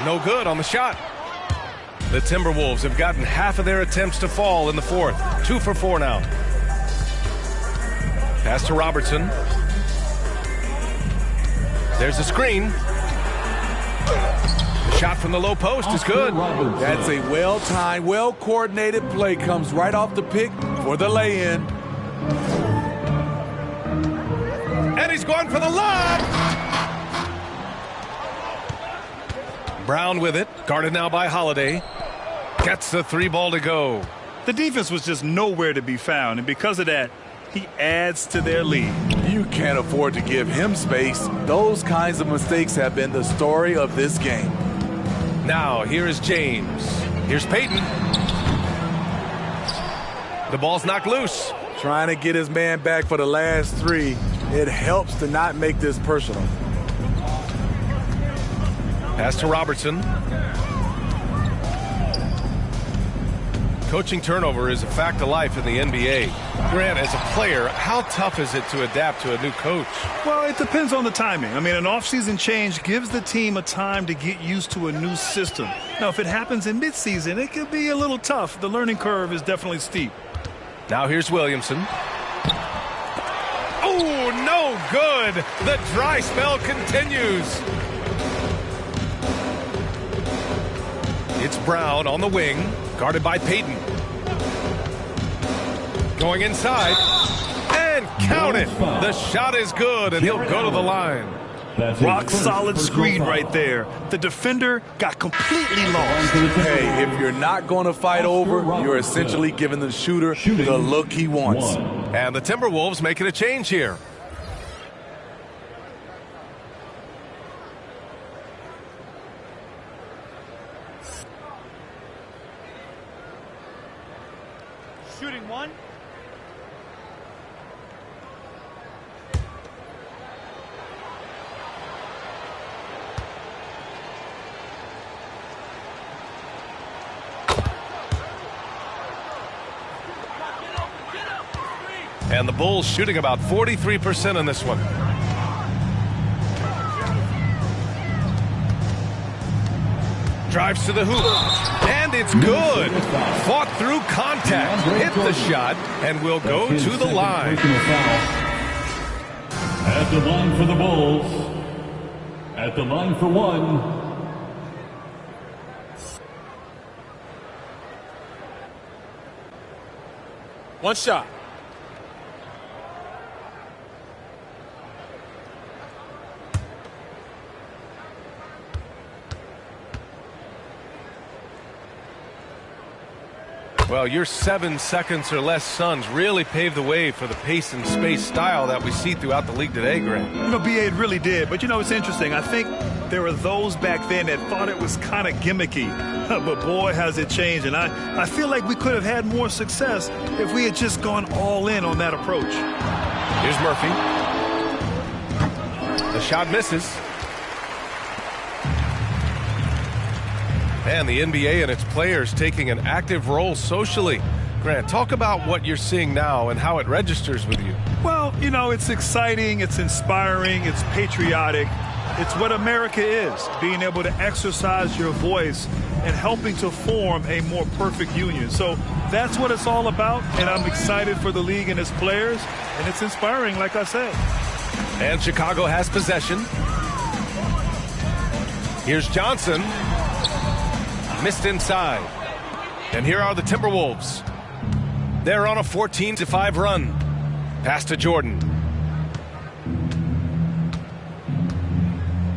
[SPEAKER 2] No good on the shot. The Timberwolves have gotten half of their attempts to fall in the fourth. 2 for 4 now. Pass to Robertson. There's a screen. The shot from the low post is good.
[SPEAKER 4] That's a well-timed, well-coordinated play. Comes right off the pick for the lay-in.
[SPEAKER 2] And he's going for the lob. Brown with it. Guarded now by Holiday. Gets the 3 ball to go.
[SPEAKER 3] The defense was just nowhere to be found, and because of that, he adds to their lead.
[SPEAKER 4] You can't afford to give him space. Those kinds of mistakes have been the story of this game.
[SPEAKER 2] Now, here is James. Here's Peyton. The ball's knocked loose.
[SPEAKER 4] Trying to get his man back for the last 3. It helps to not make this personal.
[SPEAKER 2] Pass to Robertson. Coaching turnover is a fact of life in the NBA. Grant, as a player, how tough is it to adapt to a new coach?
[SPEAKER 3] Well, it depends on the timing. I mean, an offseason change gives the team a time to get used to a new system. Now, if it happens in midseason, it could be a little tough. The learning curve is definitely steep.
[SPEAKER 2] Now here's Williamson. Oh, Ooh, no good. The dry spell continues. It's Brown on the wing, guarded by Payton. Going inside, and count it. The shot is good, and he'll go to the line.
[SPEAKER 3] Rock solid screen right there. The defender got completely lost.
[SPEAKER 4] Hey, if you're not going to fight over, you're essentially giving the shooter the look he wants.
[SPEAKER 2] And the Timberwolves making a change here.
[SPEAKER 3] Shooting one.
[SPEAKER 2] And the Bulls shooting about 43% in this one. Drives to the hoop. And it's good. Fought through contact. Hit the shot. And will go to the line.
[SPEAKER 1] At the line for the Bulls. At the line for one.
[SPEAKER 7] One shot.
[SPEAKER 2] Well, your 7 seconds or less Suns really paved the way for the pace and space style that we see throughout the league today, Grant.
[SPEAKER 3] You know, B.A., it really did. But, you know, it's interesting. I think there were those back then that thought it was kind of gimmicky. But, boy, has it changed. And I feel like we could have had more success if we had just gone all in on that approach.
[SPEAKER 2] Here's Murphy. The shot misses. And the NBA and its players taking an active role socially. Grant, talk about what you're seeing now and how it registers with you.
[SPEAKER 3] Well, you know, it's exciting, it's inspiring, it's patriotic. It's what America is, being able to exercise your voice and helping to form a more perfect union. So that's what it's all about, and I'm excited for the league and its players, and it's inspiring, like I said.
[SPEAKER 2] And Chicago has possession. Here's Johnson. Missed inside. And here are the Timberwolves. They're on a 14-5 run. Pass to Jordan.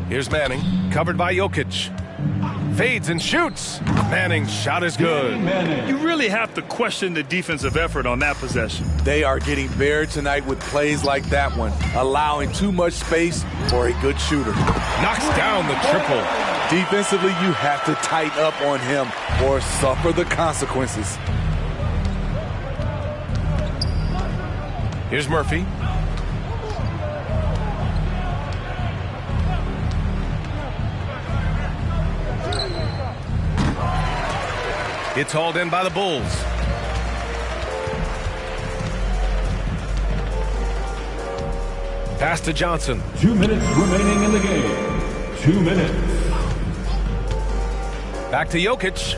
[SPEAKER 2] Here's Manning, covered by Jokic. Fades and shoots. Manning's shot is good.
[SPEAKER 3] You really have to question the defensive effort on that possession.
[SPEAKER 4] They are getting buried tonight with plays like that one, allowing too much space for a good shooter.
[SPEAKER 2] Knocks down the triple.
[SPEAKER 4] Defensively, you have to tighten up on him or suffer the consequences.
[SPEAKER 2] Here's Murphy. It's hauled in by the Bulls. Pass to Johnson.
[SPEAKER 1] 2 minutes remaining in the game. 2 minutes.
[SPEAKER 2] Back to Jokic.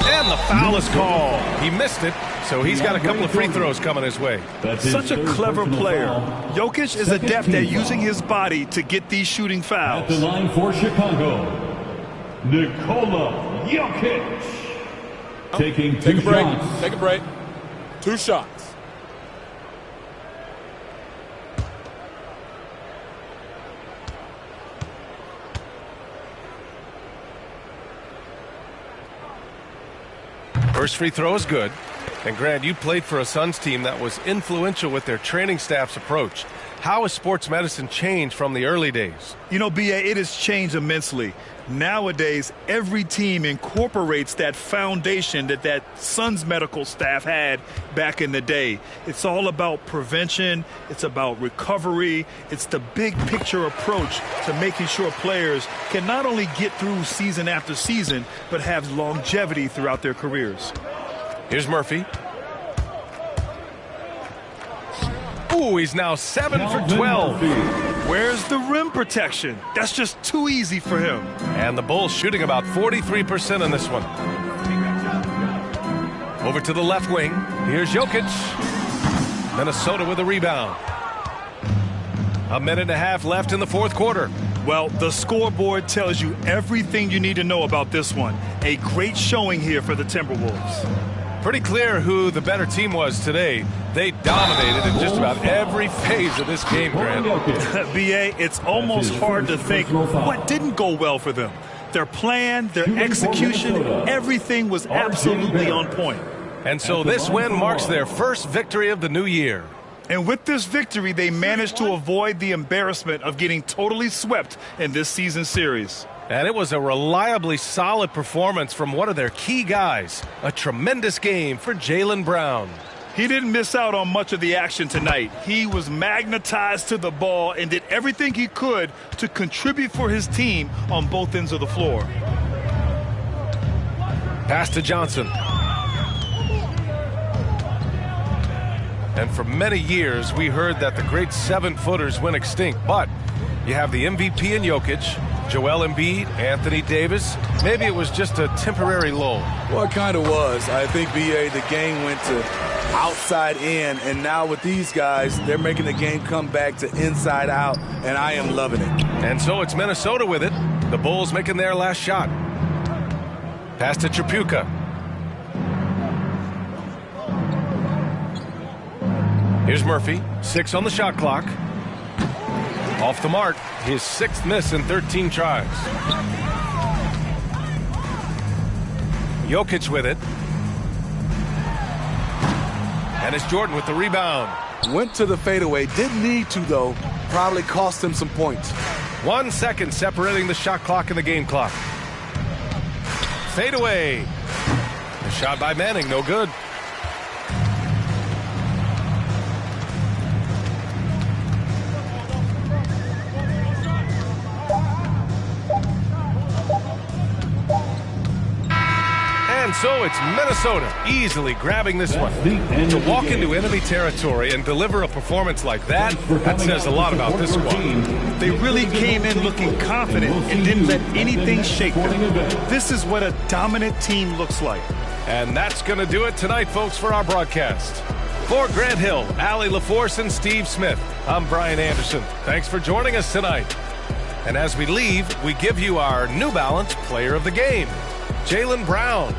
[SPEAKER 2] And the foul is called. He missed it, so he's got a couple of free throws coming his way.
[SPEAKER 3] Such a clever player. Jokic is adept at using his body to get these shooting fouls.
[SPEAKER 1] At the line for Chicago, Nikola Jokic. Taking two shots.
[SPEAKER 7] Take a break. 2 shots.
[SPEAKER 2] First free throw is good. And Grant, you played for a Suns team that was influential with their training staff's approach. How has sports medicine changed from the early days?
[SPEAKER 3] You know, B.A., it has changed immensely. Nowadays, every team incorporates that foundation that Suns medical staff had back in the day. It's all about prevention. It's about recovery. It's the big picture approach to making sure players can not only get through season after season, but have longevity throughout their careers.
[SPEAKER 2] Here's Murphy. Ooh, he's now 7 for 12.
[SPEAKER 3] Where's the rim protection? That's just too easy for him.
[SPEAKER 2] And the Bulls shooting about 43% in this one. Over to the left wing. Here's Jokic. Minnesota with a rebound. A minute and a half left in the fourth quarter.
[SPEAKER 3] Well, the scoreboard tells you everything you need to know about this one. A great showing here for the Timberwolves.
[SPEAKER 2] Pretty clear who the better team was today. They dominated in just about every phase of this game, Grant.
[SPEAKER 3] B.A., it's almost hard to think what didn't go well for them. Their plan, their execution, everything was absolutely on point.
[SPEAKER 2] And so this win marks their first victory of the new year.
[SPEAKER 3] And with this victory, they managed to avoid the embarrassment of getting totally swept in this season series.
[SPEAKER 2] And it was a reliably solid performance from one of their key guys. A tremendous game for Jaylen Brown.
[SPEAKER 3] He didn't miss out on much of the action tonight. He was magnetized to the ball and did everything he could to contribute for his team on both ends of the floor.
[SPEAKER 2] Pass to Johnson. And for many years, we heard that the great 7-footers went extinct. But you have the MVP in Jokic, Joel Embiid, Anthony Davis. Maybe it was just a temporary lull.
[SPEAKER 4] Well, it kind of was. I think, B.A., the game went to outside in, and now with these guys, they're making the game come back to inside out, and I am loving it.
[SPEAKER 2] And so it's Minnesota with it. The Bulls making their last shot. Pass to Tripucka. Here's Murphy, 6 on the shot clock. Off the mark, his 6th miss in 13 tries. Jokic with it. And it's Jordan with the rebound.
[SPEAKER 4] Went to the fadeaway, didn't need to though, probably cost him some points.
[SPEAKER 2] 1 second separating the shot clock and the game clock. Fadeaway. The shot by Manning, no good. And so it's Minnesota easily grabbing this one. To walk into enemy territory and deliver a performance like that, that says a lot about this squad.
[SPEAKER 3] They really came in looking confident and didn't let anything shake them. This is what a dominant team looks like.
[SPEAKER 2] And that's going to do it tonight, folks, for our broadcast. For Grant Hill, Allie LaForce, and Steve Smith, I'm Brian Anderson. Thanks for joining us tonight. And as we leave, we give you our New Balance Player of the Game, Jaylen Brown.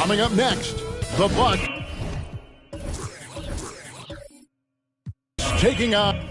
[SPEAKER 9] Coming up next, the Buck taking on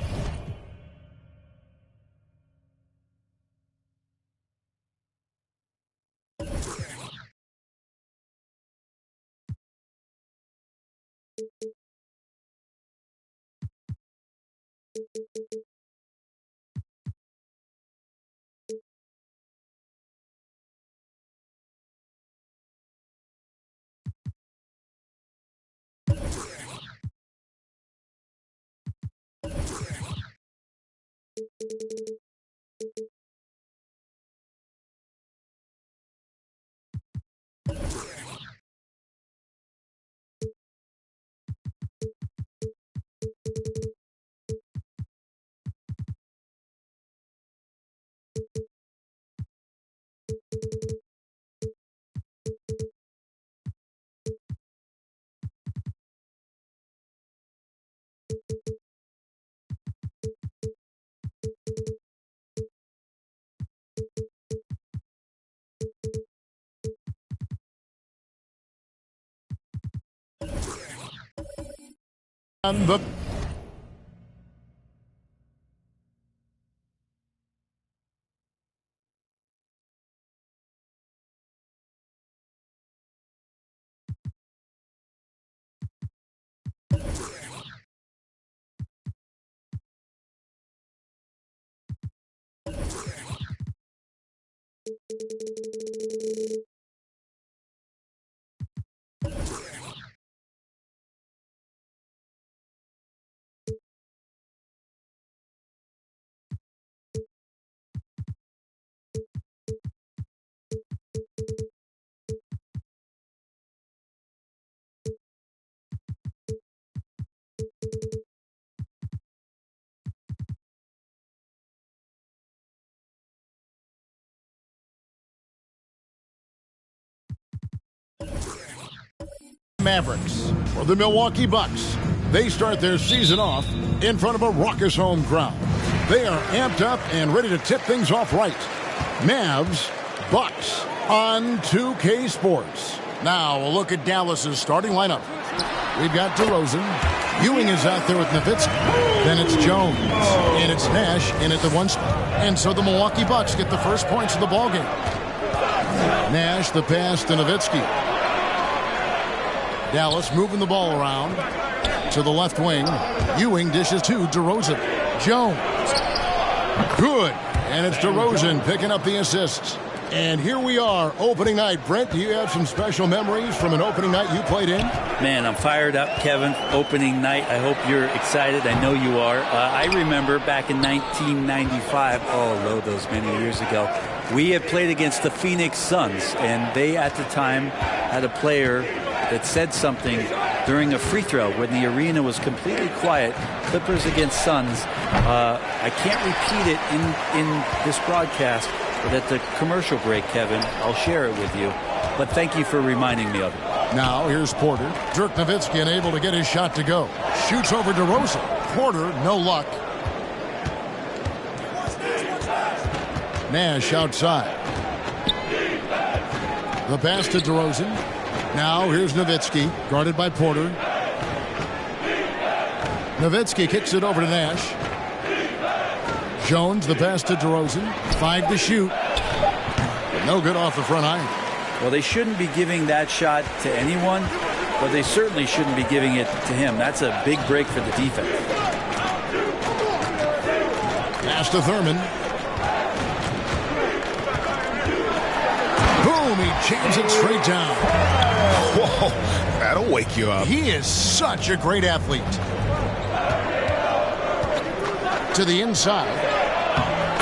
[SPEAKER 9] the Mavericks for the Milwaukee Bucks. They start their season off in front of a raucous home crowd. They are amped up and ready to tip things off right. Mavs, Bucks on 2K Sports. Now a look at Dallas's starting lineup. We've got DeRozan. Ewing is out there with Nowitzki. Then it's Jones. And it's Nash in at the one spot. And so the Milwaukee Bucks get the first points of the ballgame. Nash the pass to Nowitzki. Dallas moving the ball around to the left wing. Ewing dishes to DeRozan. Jones. Good. And it's DeRozan picking up the assists. And here we are, opening night. Brent, do you have some special memories from an opening night you played in?
[SPEAKER 10] Man, I'm fired up, Kevin. Opening night. I hope you're excited. I know you are. I remember back in 1995, those many years ago, we had played against the Phoenix Suns, and they at the time had a player that said something during a free throw when the arena was completely quiet. Clippers against Suns. I can't repeat it in this broadcast, but at the commercial break, Kevin, I'll share it with you. But thank you for reminding me of it.
[SPEAKER 9] Now here's Porter. Dirk Nowitzki unable to get his shot to go. Shoots over DeRozan. Porter, no luck. Nash outside. The pass to DeRozan. Now here's Nowitzki, guarded by Porter. Nowitzki kicks it over to Nash. Jones, the pass to DeRozan. 5 to shoot. No good off the front iron.
[SPEAKER 10] Well, they shouldn't be giving that shot to anyone, but they certainly shouldn't be giving it to him. That's a big break for the defense.
[SPEAKER 9] Pass to Thurman. Boom, he jams it straight down.
[SPEAKER 11] Whoa, that'll wake you up.
[SPEAKER 9] He is such a great athlete. To the inside.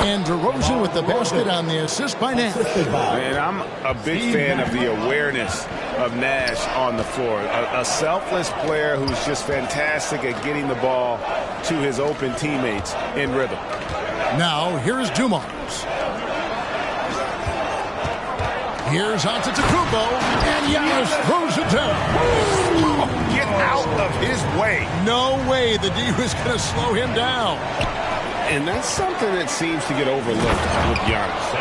[SPEAKER 9] And DeRozan with the basket on the assist by Nash.
[SPEAKER 11] Man, I'm a big fan of the awareness of Nash on the floor. A selfless player who's just fantastic at getting the ball to his open teammates in rhythm.
[SPEAKER 9] Now, here's Dumars. Here's Antetokounmpo, and Giannis throws it down.
[SPEAKER 11] Oh, get out of his way.
[SPEAKER 9] No way the D was going to slow him down.
[SPEAKER 11] And that's something that seems to get overlooked with Giannis.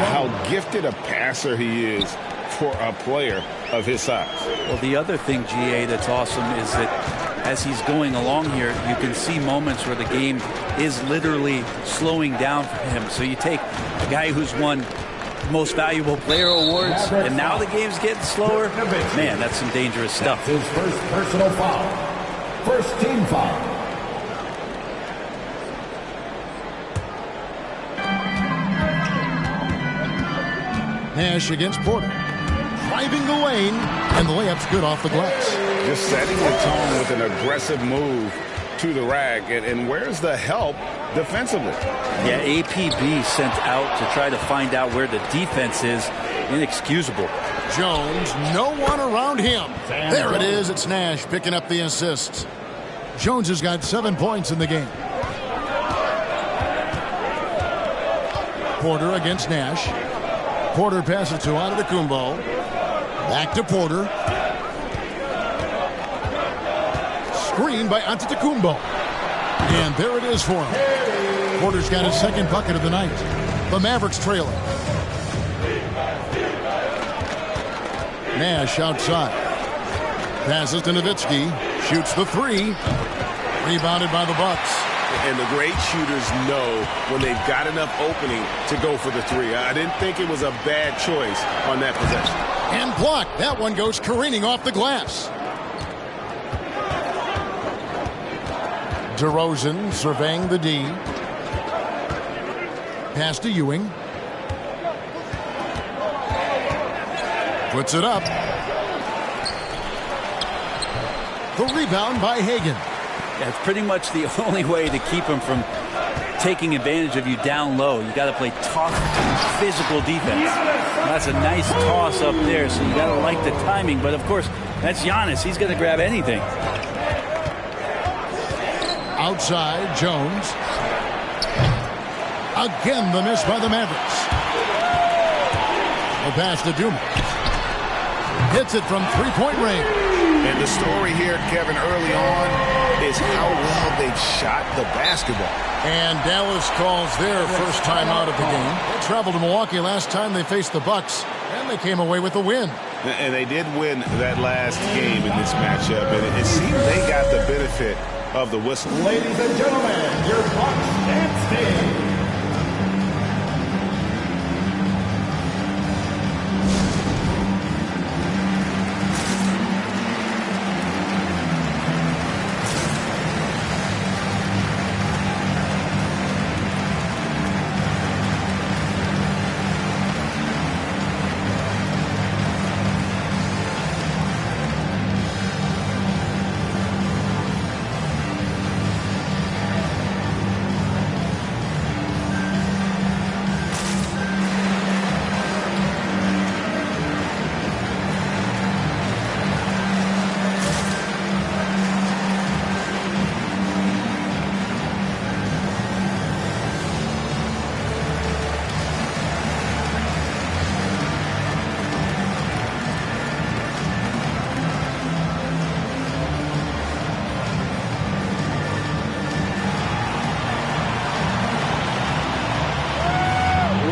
[SPEAKER 11] How gifted a passer he is for a player of his size.
[SPEAKER 10] Well, the other thing, GA, that's awesome is that as he's going along here, you can see moments where the game is literally slowing down for him. So you take a guy who's won most valuable player awards, and now the game's getting slower. Man, that's some dangerous stuff.
[SPEAKER 1] His first personal foul. First team foul.
[SPEAKER 9] Nash against Porter. Driving the lane, and the layup's good off the glass.
[SPEAKER 11] Just setting the tone with an aggressive move to the rack. And where's the help defensively?
[SPEAKER 10] Yeah, APB sent out to try to find out where the defense is. Inexcusable.
[SPEAKER 9] Jones, no one around him. There it is. It's Nash picking up the assist. Jones has got 7 points in the game. Porter against Nash. Porter passes to Antetokounmpo. Back to Porter. Screen by Antetokounmpo. And there it is for him. Porter's got his second bucket of the night. The Mavericks trailing. Nash outside. Passes to Nowitzki. Shoots the three. Rebounded by the Bucks.
[SPEAKER 11] And the great shooters know when they've got enough opening to go for the three. I didn't think it was a bad choice on that possession.
[SPEAKER 9] And blocked. That one goes careening off the glass. DeRozan surveying the D. Pass to Ewing. Puts it up. The rebound by Hagan.
[SPEAKER 10] That's pretty much the only way to keep him from taking advantage of you down low. You got to play tough, physical defense. That's a nice toss up there, so you got to like the timing. But, of course, that's Giannis. He's going to grab anything.
[SPEAKER 9] Outside, Jones. Again, the miss by the Mavericks. The pass to Duma. Hits it from three-point range.
[SPEAKER 11] And the story here, Kevin, early on is how well they've shot the basketball.
[SPEAKER 9] And Dallas calls their first time out of the game. They traveled to Milwaukee last time they faced the Bucks, and they came away with a win.
[SPEAKER 11] And they did win that last game in this matchup, and it seemed they got the benefit of the whistle.
[SPEAKER 1] Ladies and gentlemen, your Bucks and Sting.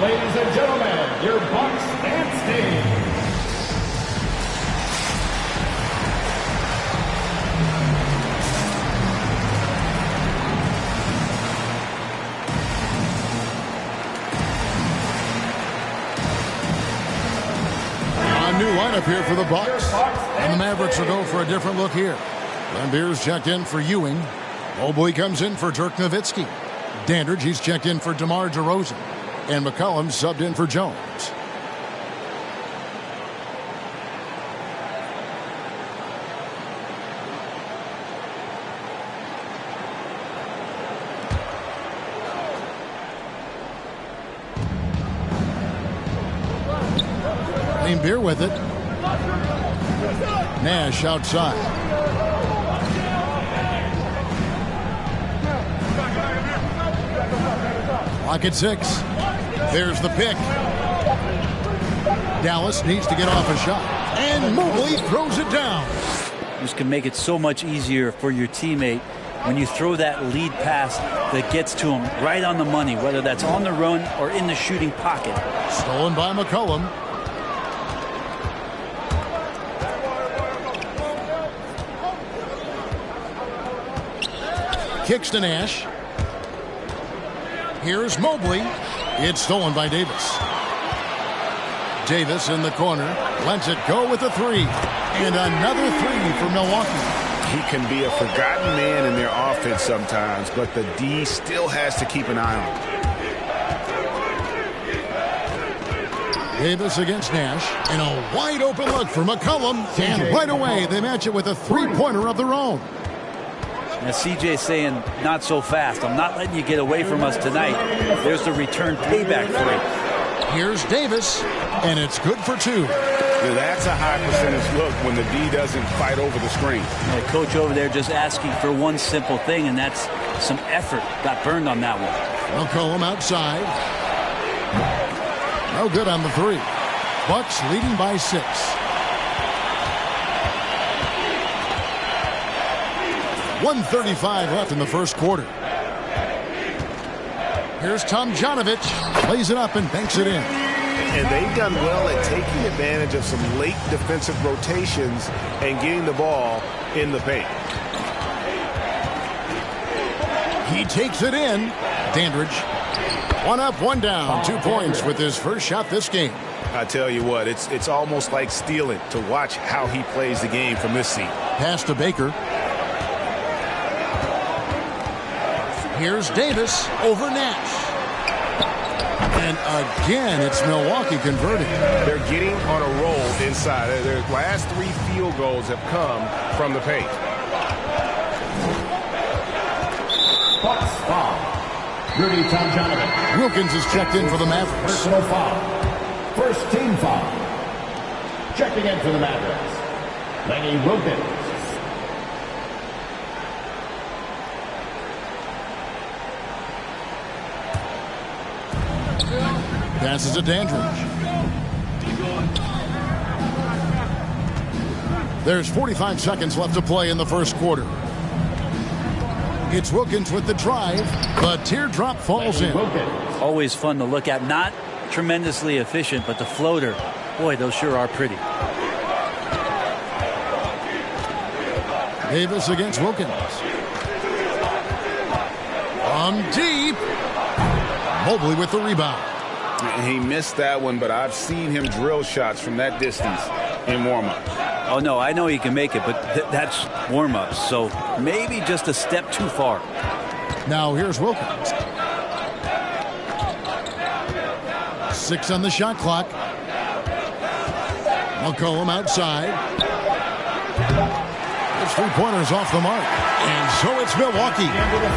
[SPEAKER 1] Ladies and gentlemen, your Bucks and Sting.
[SPEAKER 9] A new lineup here for the Bucks. And the Mavericks will go for a different look here. Lambeer's checked in for Ewing. Mobley comes in for Dirk Nowitzki. Dandridge, he's checked in for DeMar DeRozan. And McCollum subbed in for Jones. Lambeer with it. Nash outside. Clock at 6. There's the pick. Dallas needs to get off a shot. And Mobley throws it down.
[SPEAKER 10] This can make it so much easier for your teammate when you throw that lead pass that gets to him right on the money, whether that's on the run or in the shooting pocket.
[SPEAKER 9] Stolen by McCollum. Kicks to Nash. Here's Mobley. It's stolen by Davis. Davis in the corner. Lets it go with a three. And another three for Milwaukee.
[SPEAKER 11] He can be a forgotten man in their offense sometimes, but the D still has to keep an eye on him.
[SPEAKER 9] Davis against Nash. And a wide open look for McCollum. And right away, they match it with a three-pointer of their own.
[SPEAKER 10] Now CJ saying, not so fast. I'm not letting you get away from us tonight. There's the return payback three.
[SPEAKER 9] Here's Davis, and it's good for two.
[SPEAKER 11] That's a high percentage look when the D doesn't fight over the screen.
[SPEAKER 10] The coach over there just asking for one simple thing, and that's some effort. Got burned on that one.
[SPEAKER 9] McCollum outside. No good on the three. Bucks leading by 6. .135 left in the first quarter. Here's Tomjanovich. Plays it up and banks it in.
[SPEAKER 11] And they've done well at taking advantage of some late defensive rotations and getting the ball in the paint.
[SPEAKER 9] He takes it in. Dandridge. 1 up, 1 down. 2 points with his first shot this game.
[SPEAKER 11] I tell you what, it's almost like stealing to watch how he plays the game from this seat.
[SPEAKER 9] Pass to Baker. Here's Davis over Nash. And again, it's Milwaukee converting.
[SPEAKER 11] They're getting on a roll inside. Their last 3 field goals have come from the paint.
[SPEAKER 1] Bucks foul. Rudy Tomjanovich.
[SPEAKER 9] Wilkins is checked in for the Mavericks.
[SPEAKER 1] Personal foul. First team foul. Checking in for the Mavericks. Lenny Wilkins.
[SPEAKER 9] Passes to Dandridge. There's 45 seconds left to play in the first quarter. It's Wilkins with the drive. The teardrop falls in.
[SPEAKER 10] Always fun to look at. Not tremendously efficient, but the floater, boy, those sure are pretty.
[SPEAKER 9] Davis against Wilkins. On deep. Mobley with the rebound.
[SPEAKER 11] He missed that one, but I've seen him drill shots from that distance in warm-up.
[SPEAKER 10] Oh, no, I know he can make it, but that's warm-ups, so maybe just a step too far.
[SPEAKER 9] Now here's Wilkins. 6 on the shot clock. McCollum outside. His 3-pointers off the mark. And so it's Milwaukee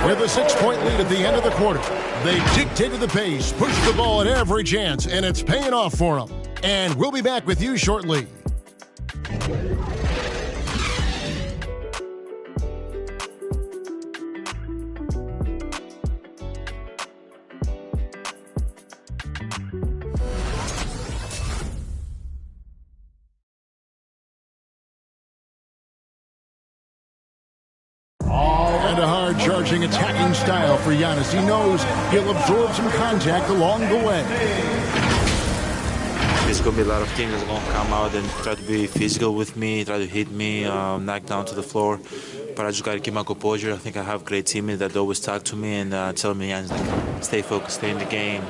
[SPEAKER 9] with a 6-point lead at the end of the quarter. They dictated the pace, pushed the ball at every chance, and it's paying off for them. And we'll be back with you shortly. And a hard-charging attacking style for Giannis. He knows he'll absorb some contact along the way.
[SPEAKER 12] There's going to be a lot of teams that's going to come out and try to be physical with me, try to hit me, knock down to the floor. But I just got to keep my composure. I think I have great teammates that always talk to me and tell me, like, stay focused, stay in the game.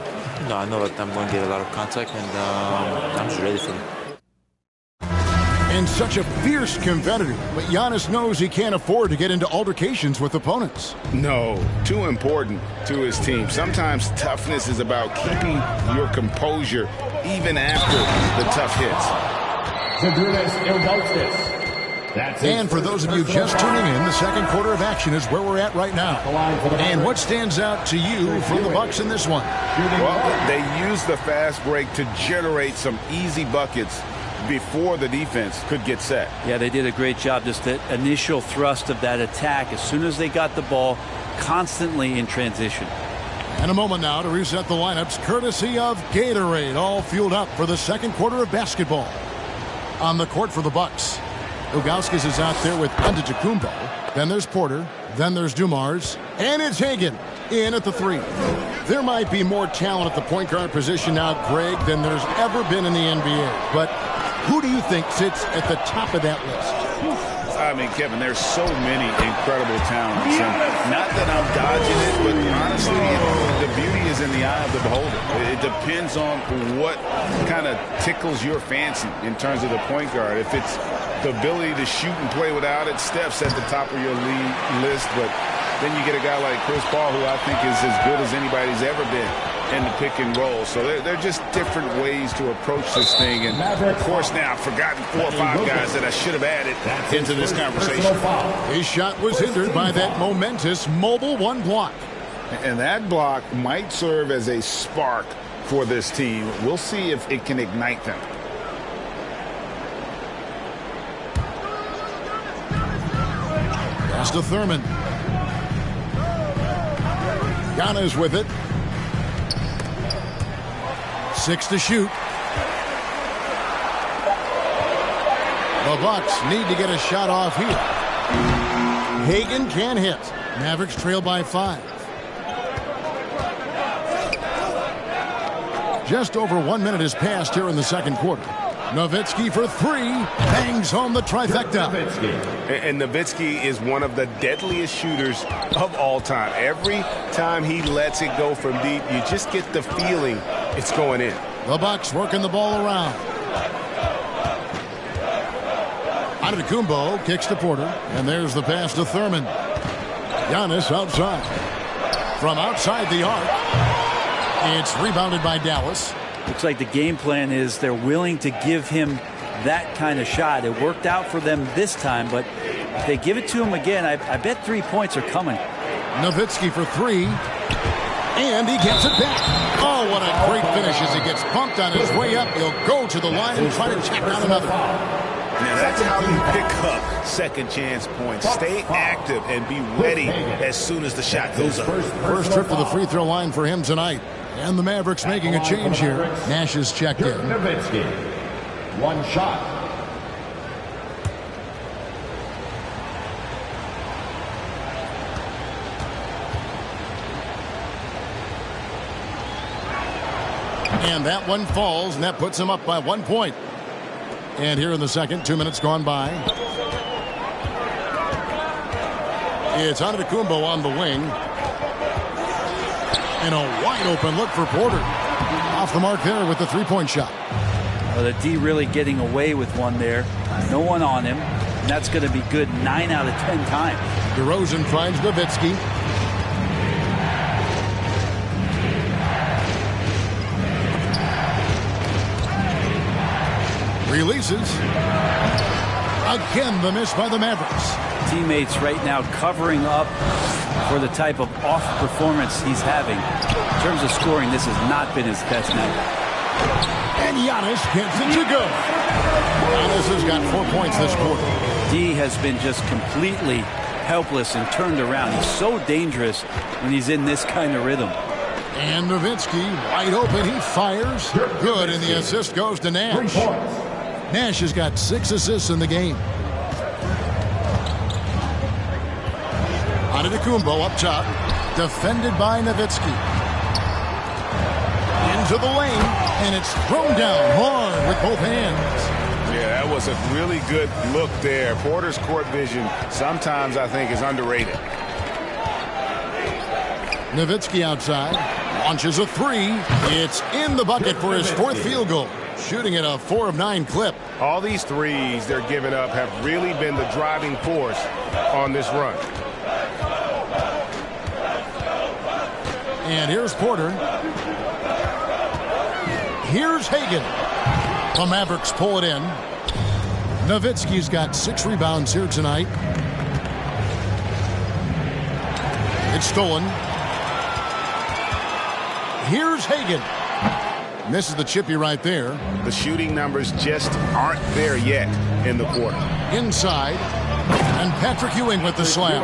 [SPEAKER 12] You know, I know that I'm going to get a lot of contact, and I'm just ready for it.
[SPEAKER 9] And such a fierce competitor, but Giannis knows he can't afford to get into altercations with opponents.
[SPEAKER 11] No, too important to his team. Sometimes toughness is about keeping your composure even after the tough hits.
[SPEAKER 9] And for those of you just tuning in, the second quarter of action is where we're at right now. And what stands out to you from the Bucks in this one?
[SPEAKER 11] Well, they used the fast break to generate some easy buckets before the defense could get set.
[SPEAKER 10] Yeah, they did a great job. Just the initial thrust of that attack, as soon as they got the ball, constantly in transition.
[SPEAKER 9] And a moment now to reset the lineups, courtesy of Gatorade, all fueled up for the second quarter of basketball. On the court for the Bucks, Ilgauskas is out there with Antetokounmpo. Then there's Porter. Then there's Dumars. And it's Hagan in at the 3. There might be more talent at the point guard position now, Greg, than there's ever been in the NBA. But who do you think sits at the top of that list?
[SPEAKER 11] I mean, Kevin, there's so many incredible talents. And not that I'm dodging it, but honestly, the beauty is in the eye of the beholder. It depends on what kind of tickles your fancy in terms of the point guard. If it's the ability to shoot and play without it, Steph's at the top of your league list. But then you get a guy like Chris Paul, who I think is as good as anybody's ever been in the pick and roll. So they're just different ways to approach this thing. And of course, now I've forgotten 4 or 5 guys that I should have added into this conversation.
[SPEAKER 9] His shot was hindered by that momentous mobile 1 block.
[SPEAKER 11] And that block might serve as a spark for this team. We'll see if it can ignite them.
[SPEAKER 9] Pass to Thurman. Giannis with it. 6 to shoot. The Bucks need to get a shot off here. Hagan can't hit. Mavericks trail by 5. Just over 1 minute has passed here in the second quarter. Nowitzki for 3. Bangs home the trifecta.
[SPEAKER 11] And Nowitzki is one of the deadliest shooters of all time. Every time he lets it go from deep, you just get the feeling it's going in.
[SPEAKER 9] The Bucks working the ball around. Antetokounmpo kicks to Porter. And there's the pass to Thurman. Giannis outside. From outside the arc. It's rebounded by Dallas.
[SPEAKER 10] Looks like the game plan is they're willing to give him that kind of shot. It worked out for them this time, but if they give it to him again, I bet 3 points are coming.
[SPEAKER 9] Nowitzki for 3. And he gets it back. Oh, what a great finish as he gets bumped on his way up. He'll go to the line and try to check down another.
[SPEAKER 11] Now that's how you pick up second chance points. Stay active and be ready as soon as the shot goes up.
[SPEAKER 9] First trip to the free throw line for him tonight. And the Mavericks making a change here. Nash is checked in.
[SPEAKER 1] 1 shot.
[SPEAKER 9] And that one falls, and that puts him up by 1 point. And here in the second, 2 minutes gone by. It's Antetokounmpo on the wing. And a wide open look for Porter. Off the mark there with the 3-point shot.
[SPEAKER 10] Well, the D really getting away with one there. No one on him. And that's going to be good 9 out of 10 times.
[SPEAKER 9] DeRozan finds Nowitzki. Releases. Again, the miss by the Mavericks.
[SPEAKER 10] Teammates right now covering up for the type of off performance he's having. In terms of scoring, this has not been his best night.
[SPEAKER 9] And Giannis gets it to go. Giannis has got 4 points this quarter.
[SPEAKER 10] D has been just completely helpless and turned around. He's so dangerous when he's in this kind of rhythm.
[SPEAKER 9] And Nowitzki wide open. He fires. Good, and the assist goes to Nash. Nash has got 6 assists in the game. Antetokounmpo up top. Defended by Nowitzki. Into the lane. And it's thrown down hard with both hands.
[SPEAKER 11] Yeah, that was a really good look there. Porter's court vision sometimes I think is underrated.
[SPEAKER 9] Nowitzki outside. Launches a 3. It's in the bucket for his 4th field goal. Shooting at a 4 of 9 clip.
[SPEAKER 11] All these threes they're giving up have really been the driving force on this run.
[SPEAKER 9] And here's Porter. Here's Hagan. The Mavericks pull it in. Nowitzki's got 6 rebounds here tonight. It's stolen. Here's Hagan. Misses the chippy right there.
[SPEAKER 11] The shooting numbers just aren't there yet in the quarter.
[SPEAKER 9] Inside. And Patrick Ewing with the slam.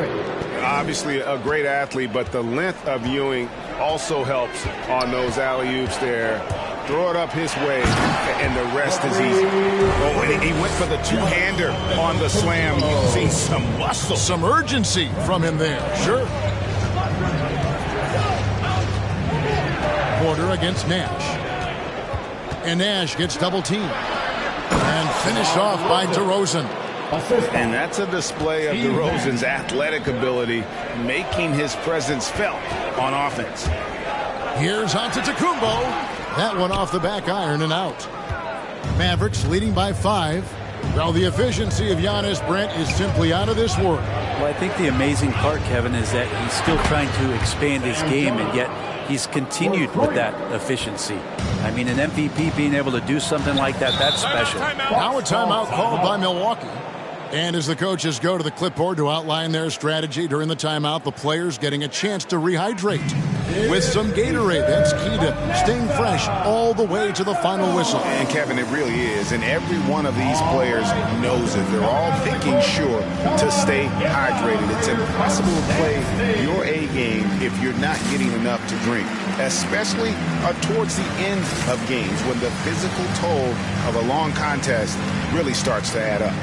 [SPEAKER 11] Obviously a great athlete, but the length of Ewing also helps on those alley-oops there. Throw it up his way, and the rest is easy. Oh, and he went for the two-hander on the slam. You see some muscle.
[SPEAKER 9] Some urgency from him there. Sure. Porter against Nash. And Nash gets double teamed. And finished off by DeRozan.
[SPEAKER 11] And that's a display of DeRozan's athletic ability, making his presence felt on offense.
[SPEAKER 9] Here's Antetokounmpo. That one off the back iron and out. Mavericks leading by 5. Well, the efficiency of Giannis, Brent, is simply out of this world.
[SPEAKER 10] Well, I think the amazing part, Kevin, is that he's still trying to expand his game, and yet he's continued with that efficiency. I mean, an MVP being able to do something like that, that's special.
[SPEAKER 9] Now a timeout called by Milwaukee. And as the coaches go to the clipboard to outline their strategy during the timeout, the players getting a chance to rehydrate with some Gatorade. That's key to staying fresh all the way to the final whistle.
[SPEAKER 11] And Kevin, it really is. And every one of these players knows it. They're all making sure to stay hydrated. It's impossible to play your A game if you're not getting enough to drink, especially towards the end of games when the physical toll of a long contest really starts to add up.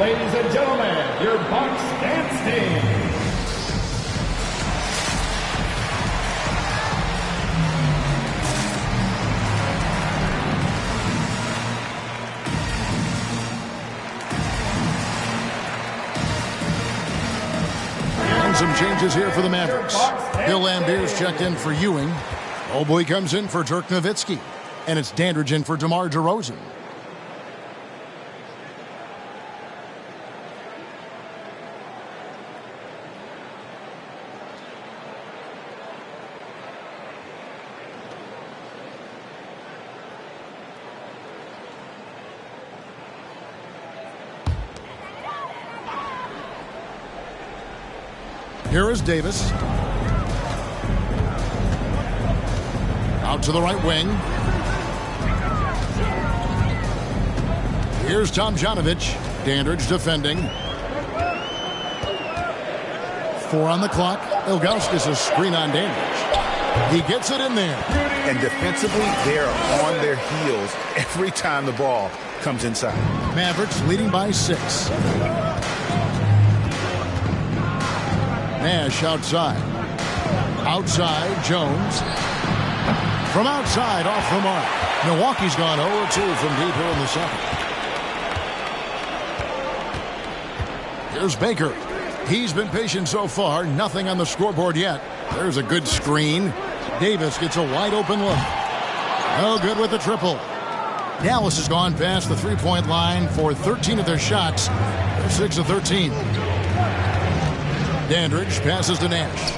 [SPEAKER 1] Ladies and gentlemen, your box standing.
[SPEAKER 9] And some changes here for the Mavericks. Bill Lambier's checked in for Ewing. Mobley comes in for Dirk Nowitzki. And it's Dandridge in for DeMar DeRozan. Here is Davis. Out to the right wing. Here's Tomjanovich. Dandridge defending. 4 on the clock. Ilgauskas a screen on Dandridge. He gets it in there.
[SPEAKER 11] And defensively, they're on their heels every time the ball comes inside.
[SPEAKER 9] Mavericks leading by 6. Nash outside. Outside, Jones. From outside, off the mark. Milwaukee's gone 0-2 from deep here in the second. Here's Baker. He's been patient so far. Nothing on the scoreboard yet. There's a good screen. Davis gets a wide open look. No good with the triple. Dallas has gone past the three-point line for 13 of their shots. They're 6 of 13. Dandridge passes to Nash.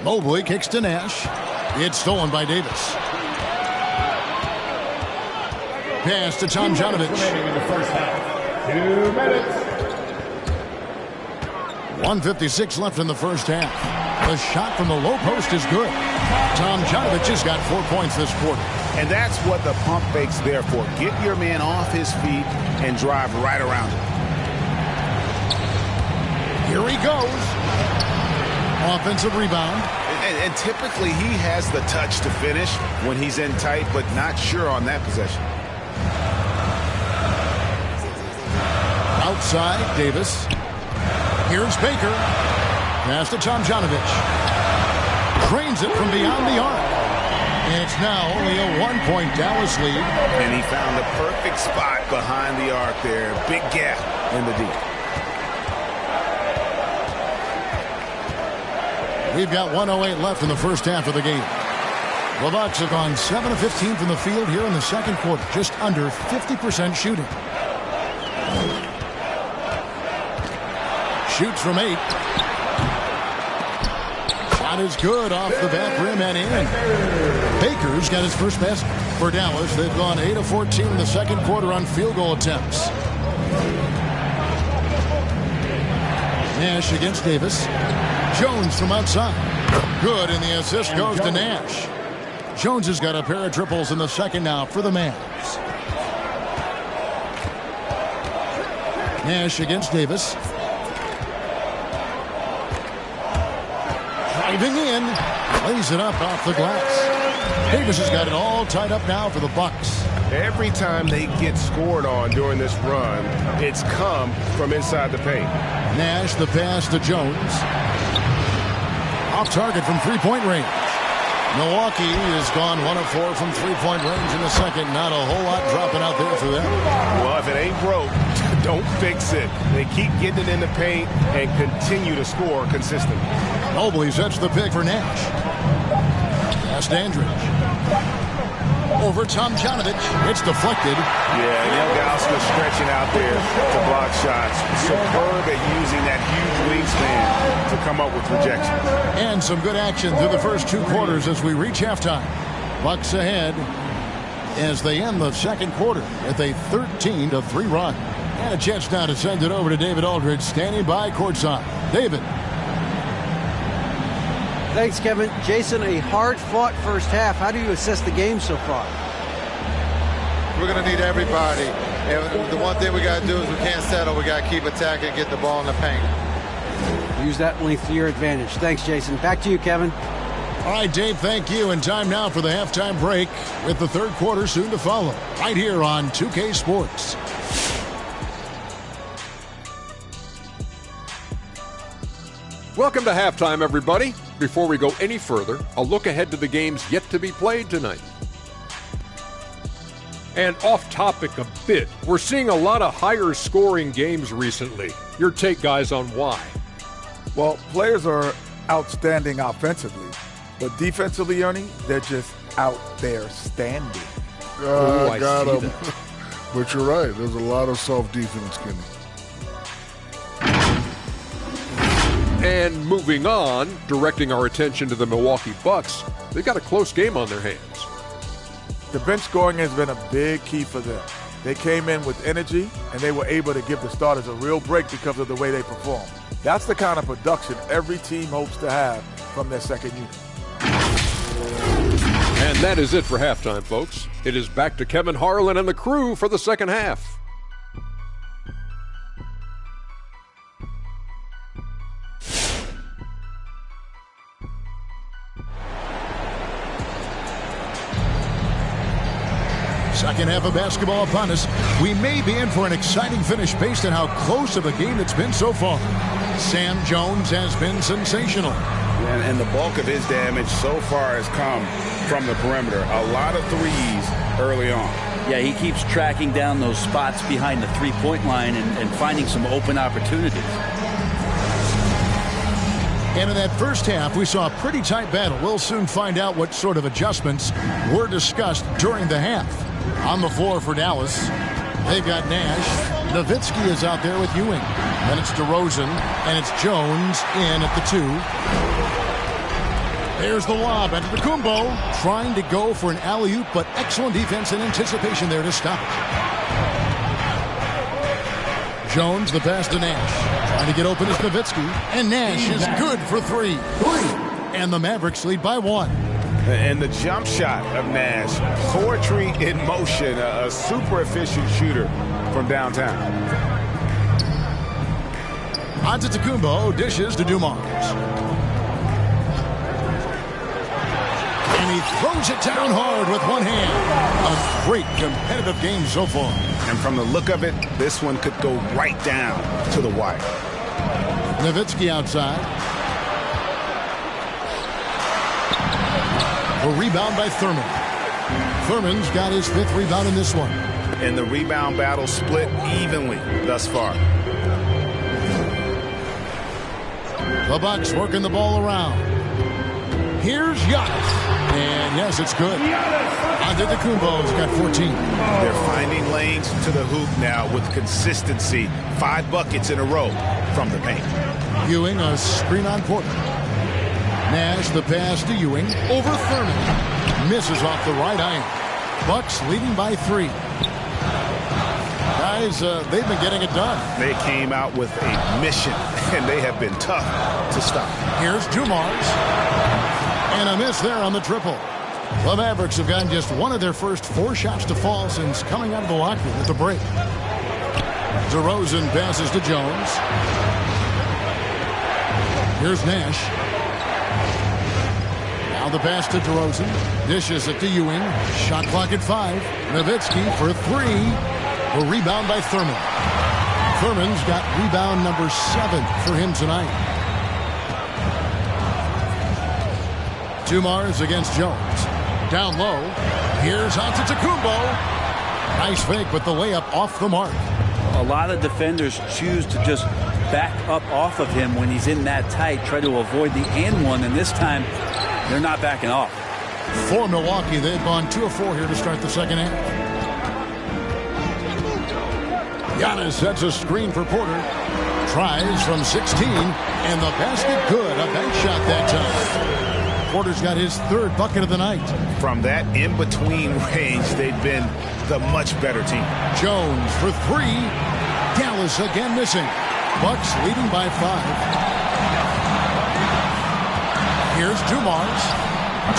[SPEAKER 9] Mobley kicks to Nash. It's stolen by Davis. Pass to Tomjanovich.
[SPEAKER 1] In the first half. 2 minutes.
[SPEAKER 9] 1:56 left in the first half. The shot from the low post is good. Tomjanovich has got 4 points this quarter.
[SPEAKER 11] And that's what the pump fake's there for. Get your man off his feet and drive right around him.
[SPEAKER 9] Here he goes. Offensive rebound.
[SPEAKER 11] And typically he has the touch to finish when he's in tight, but not sure on that possession.
[SPEAKER 9] Outside, Davis. Here's Baker. Pass to Tomjanovich. Cranes it from beyond the arc. And it's now only a 1-point Dallas lead.
[SPEAKER 11] And he found the perfect spot behind the arc there. Big gap in the deep.
[SPEAKER 9] We've got 1:08 left in the first half of the game. The Bucks have gone 7 of 15 from the field here in the second quarter. Just under 50% shooting. Shoots from 8. Shot is good off the back rim and in. Baker's got his first basket for Dallas. They've gone 8 of 14 in the second quarter on field goal attempts. Nash against Davis. Jones from outside. Good, and the assist goes to Nash. Jones has got a pair of triples in the second now for the Mavs. Nash against Davis. Driving in. Lays it up off the glass. Davis has got it all tied up now for the Bucks.
[SPEAKER 11] Every time they get scored on during this run, it's come from inside the paint.
[SPEAKER 9] Nash, the pass to Jones. Off target from three-point range. Milwaukee has gone 1 of 4 from three-point range in the second. Not a whole lot dropping out there for them.
[SPEAKER 11] Well, if it ain't broke, don't fix it. They keep getting it in the paint and continue to score consistently.
[SPEAKER 9] Mobley sets the pick for Nash. Pass to Andridge. Over Tomjanovich. It's deflected.
[SPEAKER 11] Yeah, Ilgauskas stretching out there to block shots. Superb at using that huge wingspan to come up with rejection.
[SPEAKER 9] And some good action through the first 2 quarters as we reach halftime. Bucks ahead as they end the second quarter with a 13-3 run. And a chance now to send it over to David Aldridge, standing by courtside. David.
[SPEAKER 13] Thanks, Kevin. Jason, a hard-fought first half. How do you assess the game so far?
[SPEAKER 14] We're going to need everybody. And the one thing we got to do is we can't settle. We got to keep attacking and get the ball in the paint.
[SPEAKER 13] Use that length to your advantage. Thanks, Jason. Back to you, Kevin.
[SPEAKER 9] All right, Dave, thank you. And time now for the halftime break with the third quarter soon to follow. Right here on 2K Sports.
[SPEAKER 7] Welcome to halftime, everybody. Before we go any further, a look ahead to the games yet to be played tonight. And off topic a bit, we're seeing a lot of higher scoring games recently. Your take, guys, on why?
[SPEAKER 15] Well, players are outstanding offensively, but defensively, Ernie, they're just out there standing.
[SPEAKER 8] I got them. But you're right. There's a lot of self-defense, Kenny.
[SPEAKER 7] And moving on, directing our attention to the Milwaukee Bucks, they've got a close game on their hands.
[SPEAKER 15] The bench scoring has been a big key for them. They came in with energy, and they were able to give the starters a real break because of the way they perform. That's the kind of production every team hopes to have from their second unit.
[SPEAKER 7] And that is it for halftime, folks. It is back to Kevin Harlan and the crew for the second half.
[SPEAKER 9] Second half of basketball upon us. We may be in for an exciting finish based on how close of a game it's been so far. Sam Jones has been sensational.
[SPEAKER 11] And the bulk of his damage so far has come from the perimeter. A lot of threes early on.
[SPEAKER 10] Yeah, he keeps tracking down those spots behind the three-point line and finding some open opportunities.
[SPEAKER 9] And in that first half, we saw a pretty tight battle. We'll soon find out what sort of adjustments were discussed during the half. On the floor for Dallas, they've got Nash. Nowitzki is out there with Ewing. Then it's DeRozan, and it's Jones in at the 2. There's the lob. Antetokounmpo trying to go for an alley-oop, but excellent defense and anticipation there to stop. Jones, the pass to Nash. Trying to get open is Nowitzki. And Nash is good for 3. And the Mavericks lead by 1.
[SPEAKER 11] And the jump shot of Nash. Poetry in motion. A super efficient shooter from downtown.
[SPEAKER 9] Antetokounmpo dishes to Dumars. And he throws it down hard with one hand. A great competitive game so far.
[SPEAKER 11] And from the look of it, this one could go right down to the wire.
[SPEAKER 9] Nowitzki outside. A rebound by Thurman. Thurman's got his 5th rebound in this one.
[SPEAKER 11] And the rebound battle split evenly thus far.
[SPEAKER 9] The Bucks working the ball around. Here's Giannis. And yes, it's good. Antetokounmpo's got 14.
[SPEAKER 11] They're finding lanes to the hoop now with consistency. 5 buckets in a row from the paint.
[SPEAKER 9] Ewing a screen on Portland. Nash, the pass to Ewing. Over Thurman. Misses off the right iron. Bucks leading by 3. Guys, they've been getting it done.
[SPEAKER 11] They came out with a mission, and they have been tough to stop.
[SPEAKER 9] Here's Dumars. And a miss there on the triple. The Mavericks have gotten just one of their first 4 shots to fall since coming out of the locker room at the break. DeRozan passes to Jones. Here's Nash. Now the pass to DeRozan. Dishes it to Ewing. Shot clock at 5. Nowitzki for 3. The rebound by Thurman. Thurman's got rebound number 7 for him tonight. Dumars against Jones. Down low. Here's Antetokounmpo. Nice fake, but the layup off the mark.
[SPEAKER 10] A lot of defenders choose to just back up off of him when he's in that tight, try to avoid the and one, and this time they're not backing off.
[SPEAKER 9] For Milwaukee, they've gone 2 of 4 here to start the second half. Giannis sets a screen for Porter. Tries from 16, and the basket good. A bank shot that time. Porter's got his 3rd bucket of the night.
[SPEAKER 11] From that in-between range, they've been the much better team.
[SPEAKER 9] Jones for 3. Dallas again missing. Bucks leading by 5. Here's Dumars.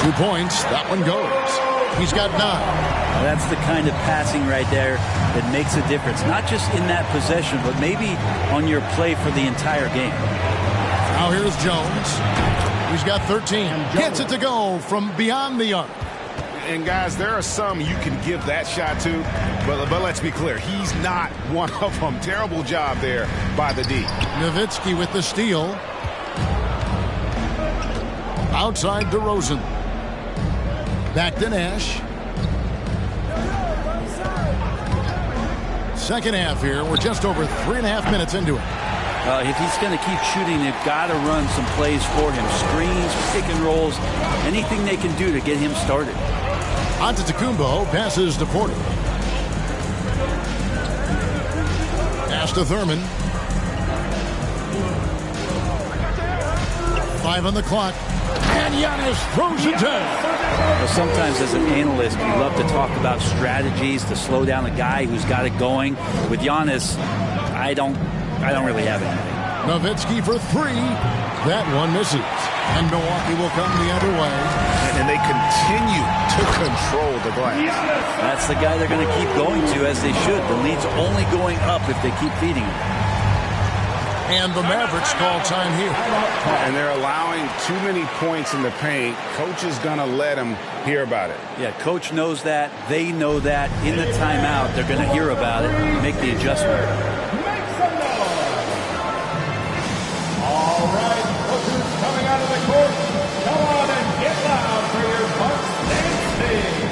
[SPEAKER 9] 2 points. That one goes. He's got 9.
[SPEAKER 10] That's the kind of passing right there that makes a difference. Not just in that possession, but maybe on your play for the entire game.
[SPEAKER 9] Now here's Jones. He's got 13. Gets it to go from beyond the arc.
[SPEAKER 11] And guys, there are some you can give that shot to, but let's be clear, he's not one of them. Terrible job there by the D.
[SPEAKER 9] Nowitzki with the steal. Outside DeRozan. Back to Nash. Second half here. We're just over 3.5 minutes into it.
[SPEAKER 10] If he's going to keep shooting, they've got to run some plays for him. Screens, pick and rolls, anything they can do to get him started.
[SPEAKER 9] Antetokounmpo passes to Porter. Pass to Thurman. 5 on the clock. And Giannis throws it down.
[SPEAKER 10] Well, sometimes as an analyst, you love to talk about strategies to slow down a guy who's got it going. With Giannis, I don't really have anything.
[SPEAKER 9] Nowitzki for 3. That one misses. And Milwaukee will come the other way.
[SPEAKER 11] And they continue to control the glass.
[SPEAKER 10] That's the guy they're going to keep going to, as they should. The lead's only going up if they keep feeding him.
[SPEAKER 9] And the Mavericks call time here.
[SPEAKER 11] And they're allowing too many points in the paint. Coach is going to let them hear about it.
[SPEAKER 10] Yeah, coach knows that. They know that. In the timeout, they're going to hear about it and make the adjustment.
[SPEAKER 1] All right, look who's coming out of the court. Come on and get loud for your Bucks dancing.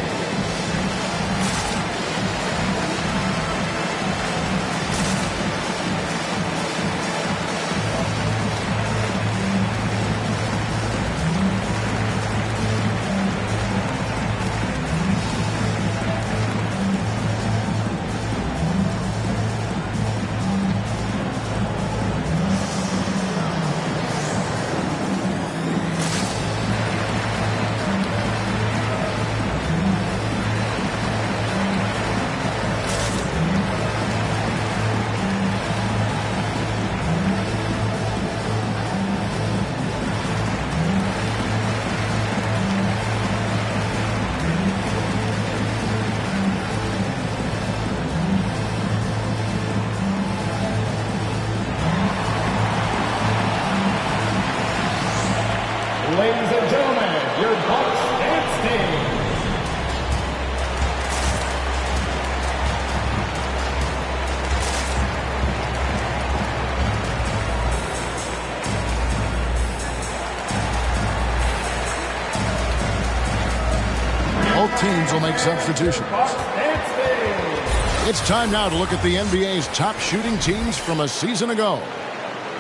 [SPEAKER 1] Ladies and gentlemen, your Bucks dance team.
[SPEAKER 9] Both teams will make substitutions. It's time now to look at the NBA's top shooting teams from a season ago.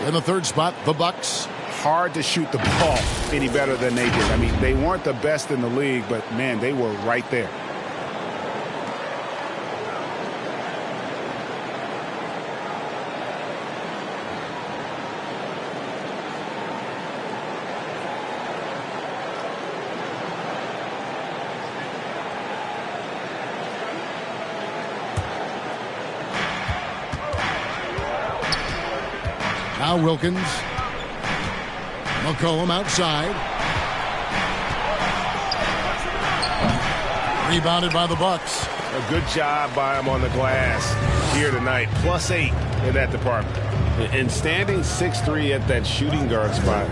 [SPEAKER 9] In the 3rd spot, the Bucks.
[SPEAKER 11] Hard to shoot the ball any better than they did. I mean, they weren't the best in the league, but, man, they were right there.
[SPEAKER 9] Now Wilkins. McCollum outside. Rebounded by the Bucks.
[SPEAKER 11] A good job by him on the glass here tonight. +8 in that department. And standing 6'3" at that shooting guard spot.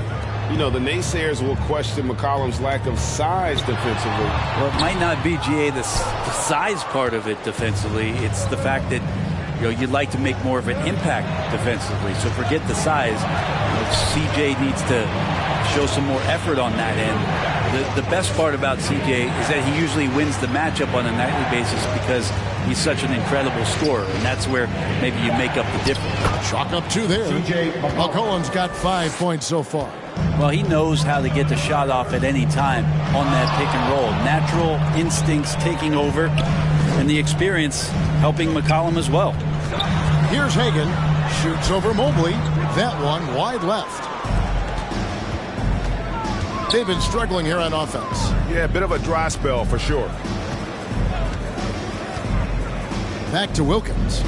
[SPEAKER 11] You know, the naysayers will question McCollum's lack of size defensively.
[SPEAKER 10] Well, it might not be, GA, the size part of it defensively. It's the fact that, you know, you'd like to make more of an impact defensively. So forget the size. CJ needs to show some more effort on that end. The best part about CJ is that he usually wins the matchup on a nightly basis because he's such an incredible scorer, and that's where maybe you make up the difference.
[SPEAKER 9] Chalk up 2 there. McCollum's got 5 points so far.
[SPEAKER 10] Well, he knows how to get the shot off at any time on that pick and roll. Natural instincts taking over, and the experience helping McCollum as well.
[SPEAKER 9] Here's Hagan. Shoots over Mobley. That one wide left. They've been struggling here on offense.
[SPEAKER 11] Yeah, a bit of a dry spell for sure.
[SPEAKER 9] Back to Wilkins.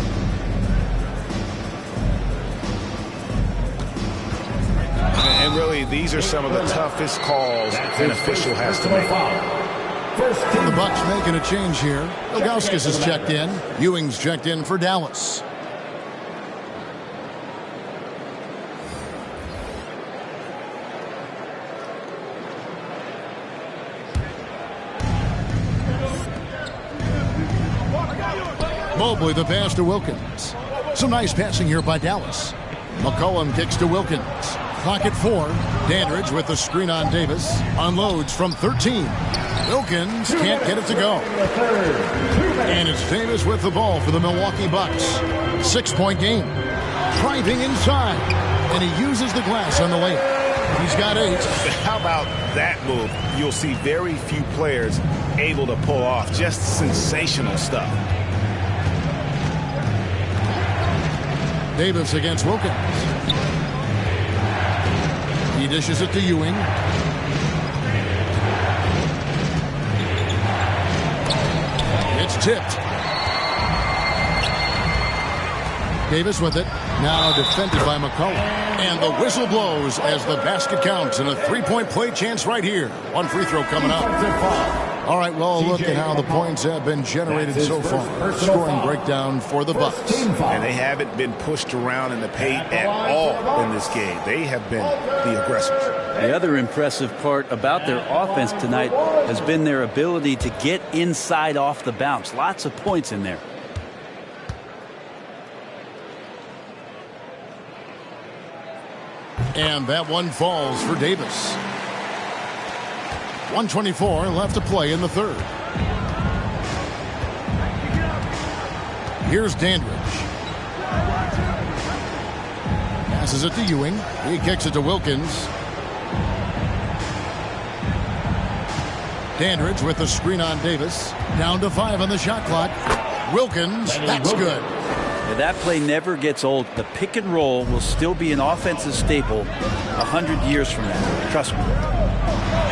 [SPEAKER 11] And really, these are some of the toughest calls an official has to make.
[SPEAKER 9] The Bucks making a change here. Ilgauskas has checked in. Ewing's checked in for Dallas. Mobley the pass to Wilkins. Some nice passing here by Dallas. McCollum kicks to Wilkins. Clock at 4. Dandridge with the screen on Davis. Unloads from 13. Wilkins can't get it to go. And it's Davis with the ball for the Milwaukee Bucks. 6-point game. Driving inside. And he uses the glass on the layup. He's got 8.
[SPEAKER 11] How about that move? You'll see very few players able to pull off. Just sensational stuff.
[SPEAKER 9] Davis against Wilkins. He dishes it to Ewing. It's tipped. Davis with it. Now defended by McCollum. And the whistle blows as the basket counts. And a 3-point play chance right here. One free throw coming up. All right, well, look at how the points have been generated so far. Scoring breakdown for the Bucks.
[SPEAKER 11] And they haven't been pushed around in the paint at all in this game. They have been the aggressors.
[SPEAKER 10] The other impressive part about their offense tonight has been their ability to get inside off the bounce. Lots of points in there.
[SPEAKER 9] And that one falls for Davis. 1:24 left to play in the third. Here's Dandridge. Passes it to Ewing. He kicks it to Wilkins. Dandridge with the screen on Davis. Down to 5 on the shot clock. Wilkins, that's good.
[SPEAKER 10] Now that play never gets old. The pick and roll will still be an offensive staple 100 years from now. Trust me.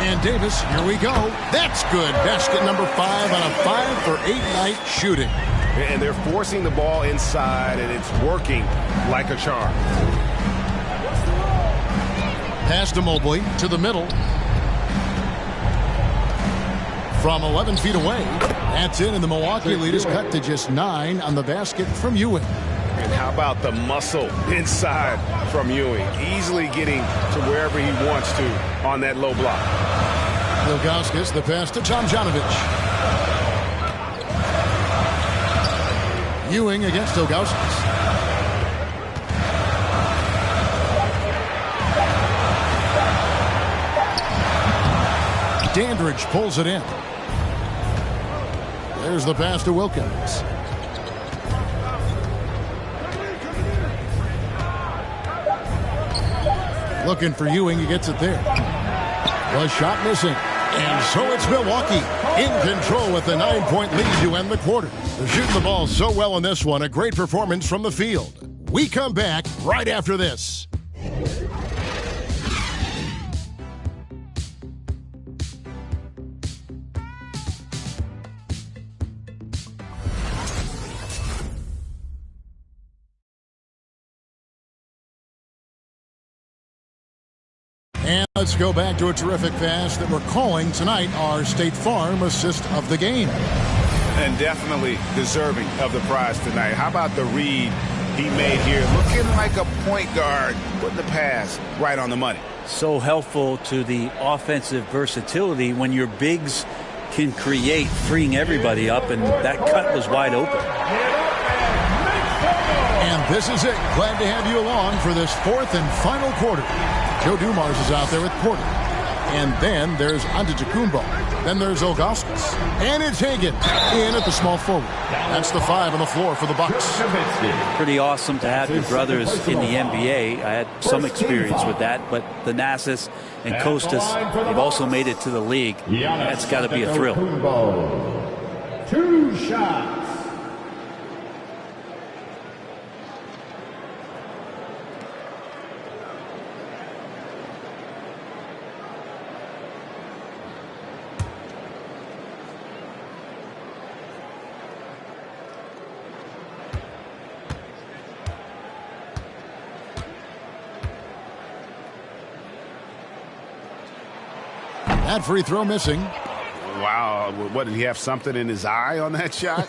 [SPEAKER 9] And Davis, here we go. That's good. Basket number 5 on a 5-for-8 night shooting.
[SPEAKER 11] And they're forcing the ball inside, and it's working like a charm.
[SPEAKER 9] Pass to Mobley to the middle. From 11 feet away. That's in, and the Milwaukee lead is cut to just 9 on the basket from Ewing.
[SPEAKER 11] And how about the muscle inside from Ewing? Easily getting to wherever he wants to on that low block.
[SPEAKER 9] Ilgauskas, the pass to Tomjanovich. Ewing against Ilgauskas. Dandridge pulls it in. There's the pass to Wilkins. Looking for Ewing, he gets it there. The shot missing. And so it's Milwaukee in control with the 9-point lead to end the quarter. They're shooting the ball so well in this one. A great performance from the field. We come back right after this. And let's go back to a terrific pass that we're calling tonight our State Farm assist of the game.
[SPEAKER 11] And definitely deserving of the prize tonight. How about the read he made here? Looking like a point guard, putting the pass right on the money.
[SPEAKER 10] So helpful to the offensive versatility when your bigs can create, freeing everybody up, and that cut was wide open.
[SPEAKER 9] And this is it. Glad to have you along for this fourth and final quarter. Joe Dumars is out there with Porter. And then there's Antetokounmpo. Then there's Ilgauskas. And it's Hagan in at the small forward. That's the 5 on the floor for the Bucks.
[SPEAKER 10] Pretty awesome to have your brothers in the NBA. I had some experience with that, but Thanasis and Kostas, they've also made it to the league. That's got to be a thrill.
[SPEAKER 1] 2 shots.
[SPEAKER 9] That free throw missing.
[SPEAKER 11] Wow. What, did he have something in his eye on that shot?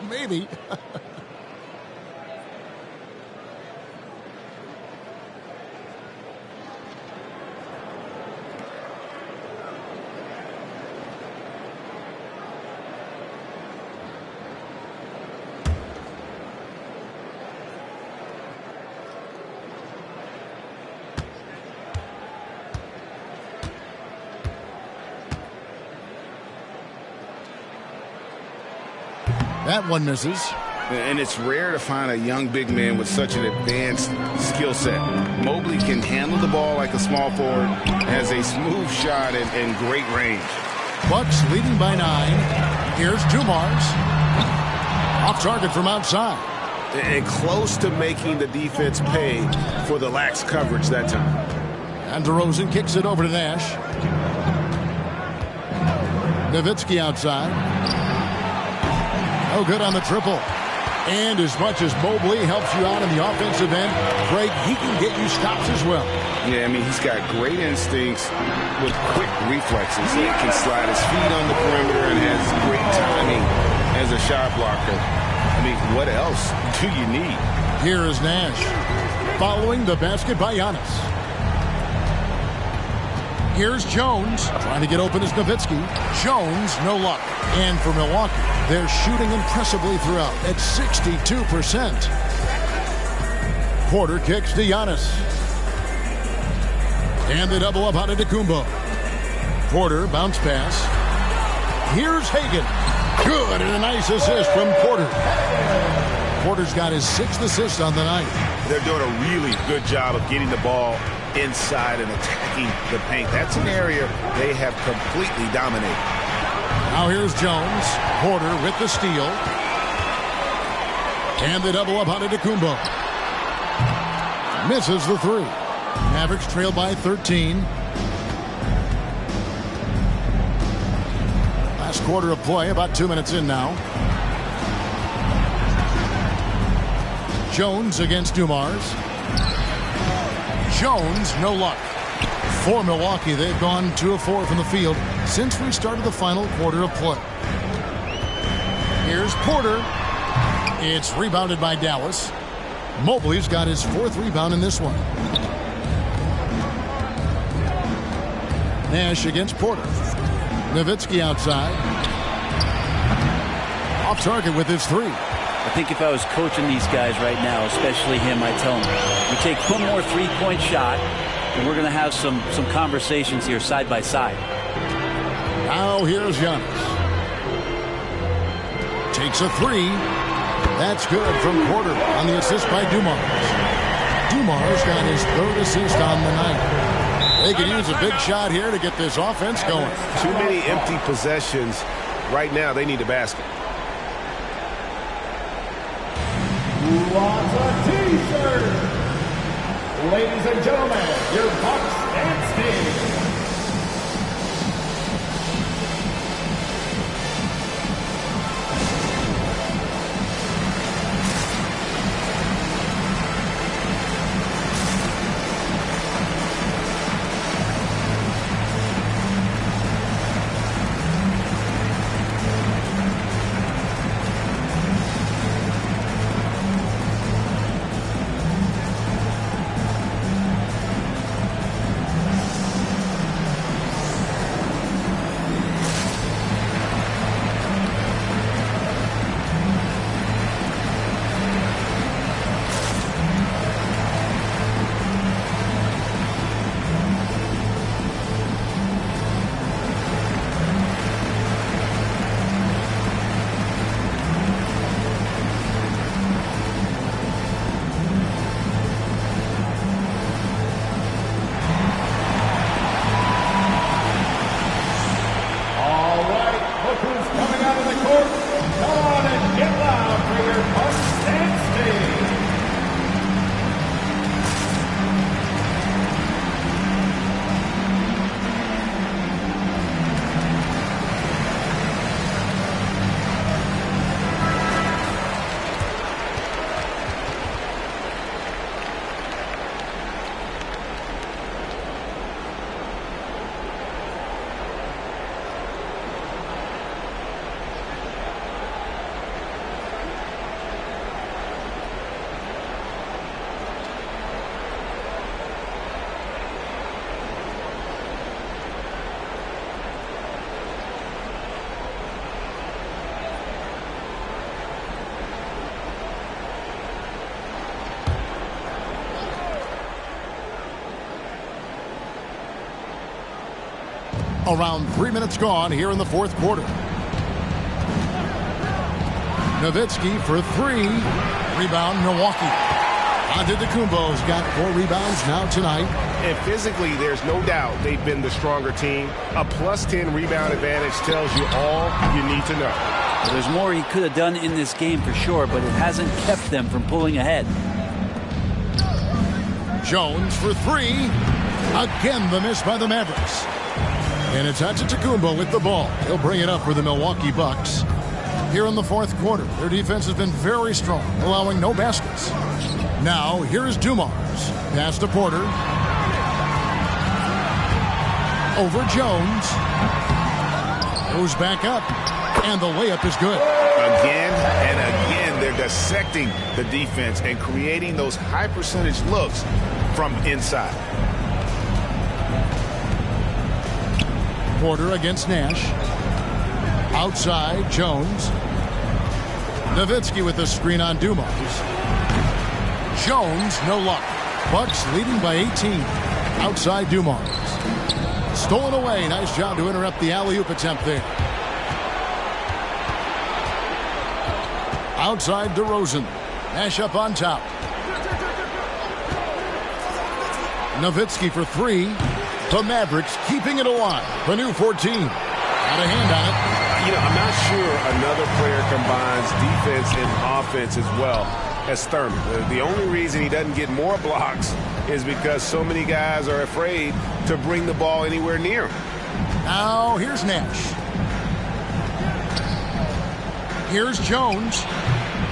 [SPEAKER 9] Maybe. That one misses.
[SPEAKER 11] And it's rare to find a young big man with such an advanced skill set. Mobley can handle the ball like a small forward, has a smooth shot and great range.
[SPEAKER 9] Bucks leading by 9. Here's Dumars. Off target from outside.
[SPEAKER 11] And close to making the defense pay for the lax coverage that time.
[SPEAKER 9] And DeRozan kicks it over to Nash. Nowitzki outside. No good on the triple. And as much as Mobley helps you out in the offensive end, Craig, he can get you stops as well.
[SPEAKER 11] Yeah, I mean, he's got great instincts with quick reflexes. He can slide his feet on the perimeter and has great timing as a shot blocker. I mean, what else do you need?
[SPEAKER 9] Here is Nash. Following the basket by Giannis. Here's Jones. Trying to get open is Nowitzki. Jones, no luck. And for Milwaukee, they're shooting impressively throughout at 62%. Porter kicks to Giannis. And they double up Antetokounmpo. Porter, bounce pass. Here's Hagan. Good, and a nice assist from Porter. Porter's got his 6th assist on the night.
[SPEAKER 11] They're doing a really good job of getting the ball inside and attacking the paint. That's an area they have completely dominated.
[SPEAKER 9] Now here's Jones. Porter with the steal. And they double up Antetokounmpo. Misses the 3. Mavericks trail by 13. Last quarter of play, about 2 minutes in now. Jones against Dumars. Jones, no luck. For Milwaukee, they've gone 2 of 4 from the field since we started the final quarter of play. Here's Porter. It's rebounded by Dallas. Mobley's got his 4th rebound in this one. Nash against Porter. Nowitzki outside. Off target with his 3.
[SPEAKER 10] I think if I was coaching these guys right now, especially him, I'd tell him, you take one more 3-point shot, and we're going to have some conversations here side by side.
[SPEAKER 9] Now here's Giannis. Takes a 3. That's good from Porter on the assist by Dumars. Dumars got his 3rd assist on the night. They could use a big shot here to get this offense going.
[SPEAKER 11] Too many empty possessions. Right now, they need a basket.
[SPEAKER 1] Who wants a t-shirt? Ladies and gentlemen, your Bucks dance team. Come on and get loud for your host and stage.
[SPEAKER 9] Around 3 minutes gone here in the fourth quarter. Nowitzki for three. Rebound, Milwaukee. Antetokounmpo's got 4 rebounds now tonight.
[SPEAKER 11] And physically, there's no doubt they've been the stronger team. A plus 10 rebound advantage tells you all you need to know.
[SPEAKER 10] There's more he could have done in this game for sure, but it hasn't kept them from pulling ahead.
[SPEAKER 9] Jones for three. Again, the miss by the Mavericks. And it's Antetokounmpo with the ball. He'll bring it up for the Milwaukee Bucks. Here in the fourth quarter, their defense has been very strong, allowing no baskets. Now, here's Dumars. Pass to Porter. Over Jones. Goes back up. And the layup is good.
[SPEAKER 11] Again and again, they're dissecting the defense and creating those high percentage looks from inside.
[SPEAKER 9] Porter against Nash. Outside, Jones. Nowitzki with the screen on Dumars. Jones, no luck. Bucks leading by 18. Outside, Dumars. Stolen away. Nice job to interrupt the alley-oop attempt there. Outside, DeRozan. Nash up on top. Nowitzki for three. The Mavericks keeping it alive. The new 14. Got a hand on it.
[SPEAKER 11] You know, I'm not sure another player combines defense and offense as well as Thurman. The only reason he doesn't get more blocks is because so many guys are afraid to bring the ball anywhere near him.
[SPEAKER 9] Now, here's Nash. Here's Jones.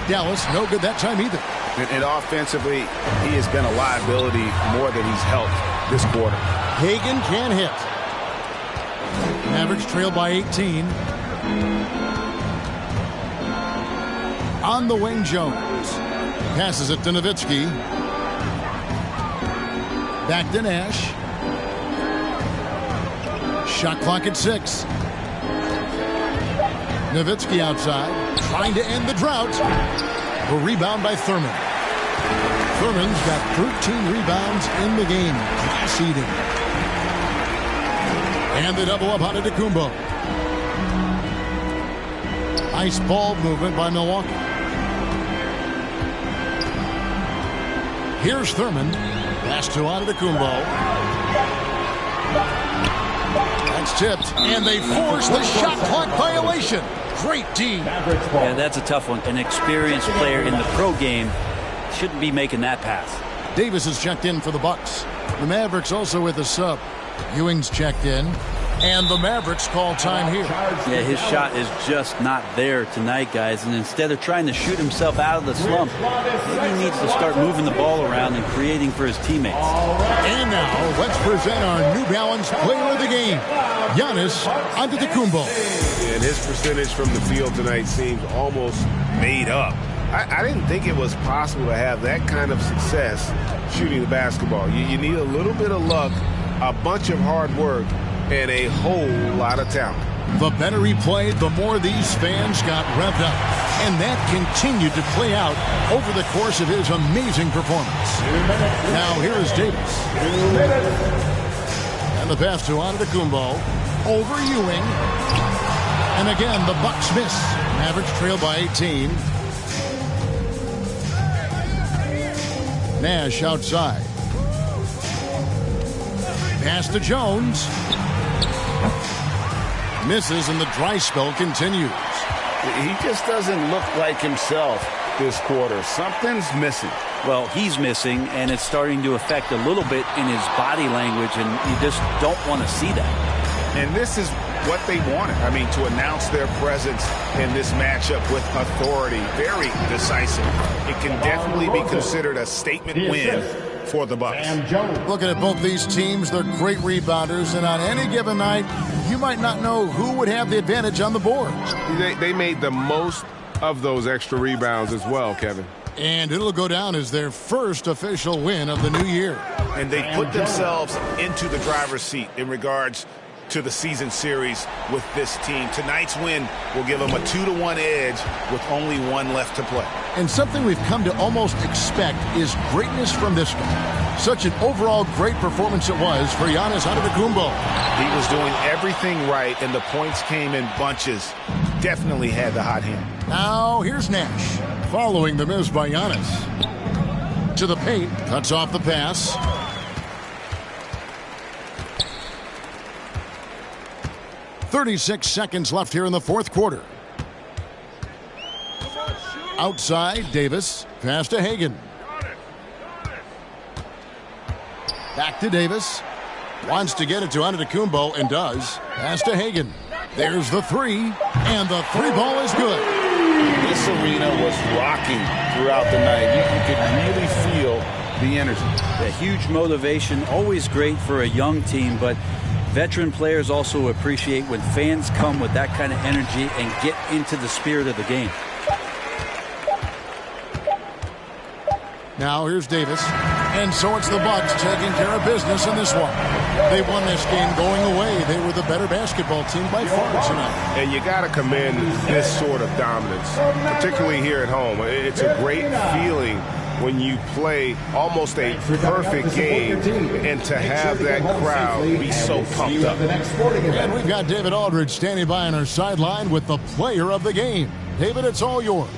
[SPEAKER 9] Dallas, no good that time either.
[SPEAKER 11] And offensively, he has been a liability more than he's helped this quarter.
[SPEAKER 9] Hagan can hit. Mavericks trail by 18. On the wing, Jones. Passes it to Nowitzki. Back to Nash. Shot clock at 6. Nowitzki outside, trying to end the drought. A rebound by Thurman. Thurman's got 13 rebounds in the game. Conceded. And the double up on Antetokounmpo. Nice ball movement by Milwaukee. Here's Thurman. Pass to Antetokounmpo. That's tipped. And they force the shot clock violation. Great D.
[SPEAKER 10] Yeah, that's a tough one. An experienced player in the pro game shouldn't be making that pass.
[SPEAKER 9] Davis is checked in for the Bucks. The Mavericks also with a sub. Ewing's checked in. And the Mavericks call time here.
[SPEAKER 10] Yeah, his shot is just not there tonight, guys. And instead of trying to shoot himself out of the slump, maybe he needs to start moving the ball around and creating for his teammates.
[SPEAKER 9] And now, let's present our New Balance player of the game, Giannis Antetokounmpo.
[SPEAKER 11] And his percentage from the field tonight seems almost made up. I didn't think it was possible to have that kind of success shooting the basketball. You need a little bit of luck, a bunch of hard work, and a whole lot of talent.
[SPEAKER 9] The better he played, the more these fans got revved up. And that continued to play out over the course of his amazing performance. Now here is Davis. And the pass to Antetokounmpo. Over Ewing. And again, the Bucks miss. Mavericks trail by 18. Nash outside. Pass to Jones. Misses and the dry spell continues.
[SPEAKER 11] He just doesn't look like himself this quarter. Something's missing.
[SPEAKER 10] Well, he's missing, and it's starting to affect a little bit in his body language, and you just don't want to see that.
[SPEAKER 11] And this is what they wanted. I mean, to announce their presence in this matchup with authority, very decisive. It can definitely be considered a statement win for the Bucks.
[SPEAKER 9] Looking at both these teams, they're great rebounders, and on any given night, you might not know who would have the advantage on the board.
[SPEAKER 16] They made the most of those extra rebounds as well, Kevin.
[SPEAKER 9] And it'll go down as their first official win of the new year.
[SPEAKER 11] And they put themselves into the driver's seat in regards to the season series with this team. Tonight's win will give them a 2-1 edge with only one left to play.
[SPEAKER 9] And something we've come to almost expect is greatness from this guy. Such an overall great performance it was for Giannis Antetokounmpo.
[SPEAKER 11] He was doing everything right, and the points came in bunches. Definitely had the hot hand.
[SPEAKER 9] Now here's Nash, following the miss by Giannis. To the paint, cuts off the pass. .36 seconds left here in the fourth quarter. Outside, Davis. Pass to Hagan. Back to Davis. Wants to get it to Antetokounmpo and does. Pass to Hagan. There's the three, and the three ball is good.
[SPEAKER 11] This arena was rocking throughout the night. You could really feel the energy.
[SPEAKER 10] A huge motivation, always great for a young team, but veteran players also appreciate when fans come with that kind of energy and get into the spirit of the game.
[SPEAKER 9] Now here's Davis. And so it's the Bucks taking care of business in this one. They won this game going away. They were the better basketball team by far tonight.
[SPEAKER 16] And you got to commend this sort of dominance, particularly here at home. It's a great feeling when you play almost a perfect game and to have that crowd be so pumped up.
[SPEAKER 9] And we've got David Aldridge standing by on our sideline with the player of the game. David, it's all yours.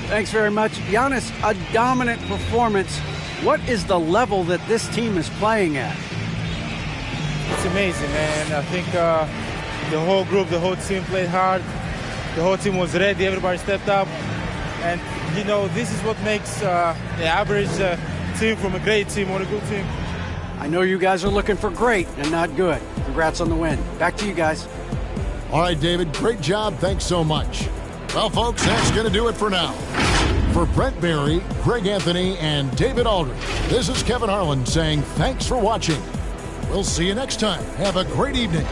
[SPEAKER 13] Thanks very much. Giannis, a dominant performance. What is the level that this team is playing at?
[SPEAKER 17] It's amazing, man. I think the whole group, the whole team played hard. The whole team was ready. Everybody stepped up. And, you know, this is what makes the average team from a great team or a good team.
[SPEAKER 13] I know you guys are looking for great and not good. Congrats on the win. Back to you guys.
[SPEAKER 9] All right, David, great job. Thanks so much. Well, folks, that's going to do it for now. For Brent Barry, Greg Anthony, and David Aldridge, this is Kevin Harlan saying thanks for watching. We'll see you next time. Have a great evening.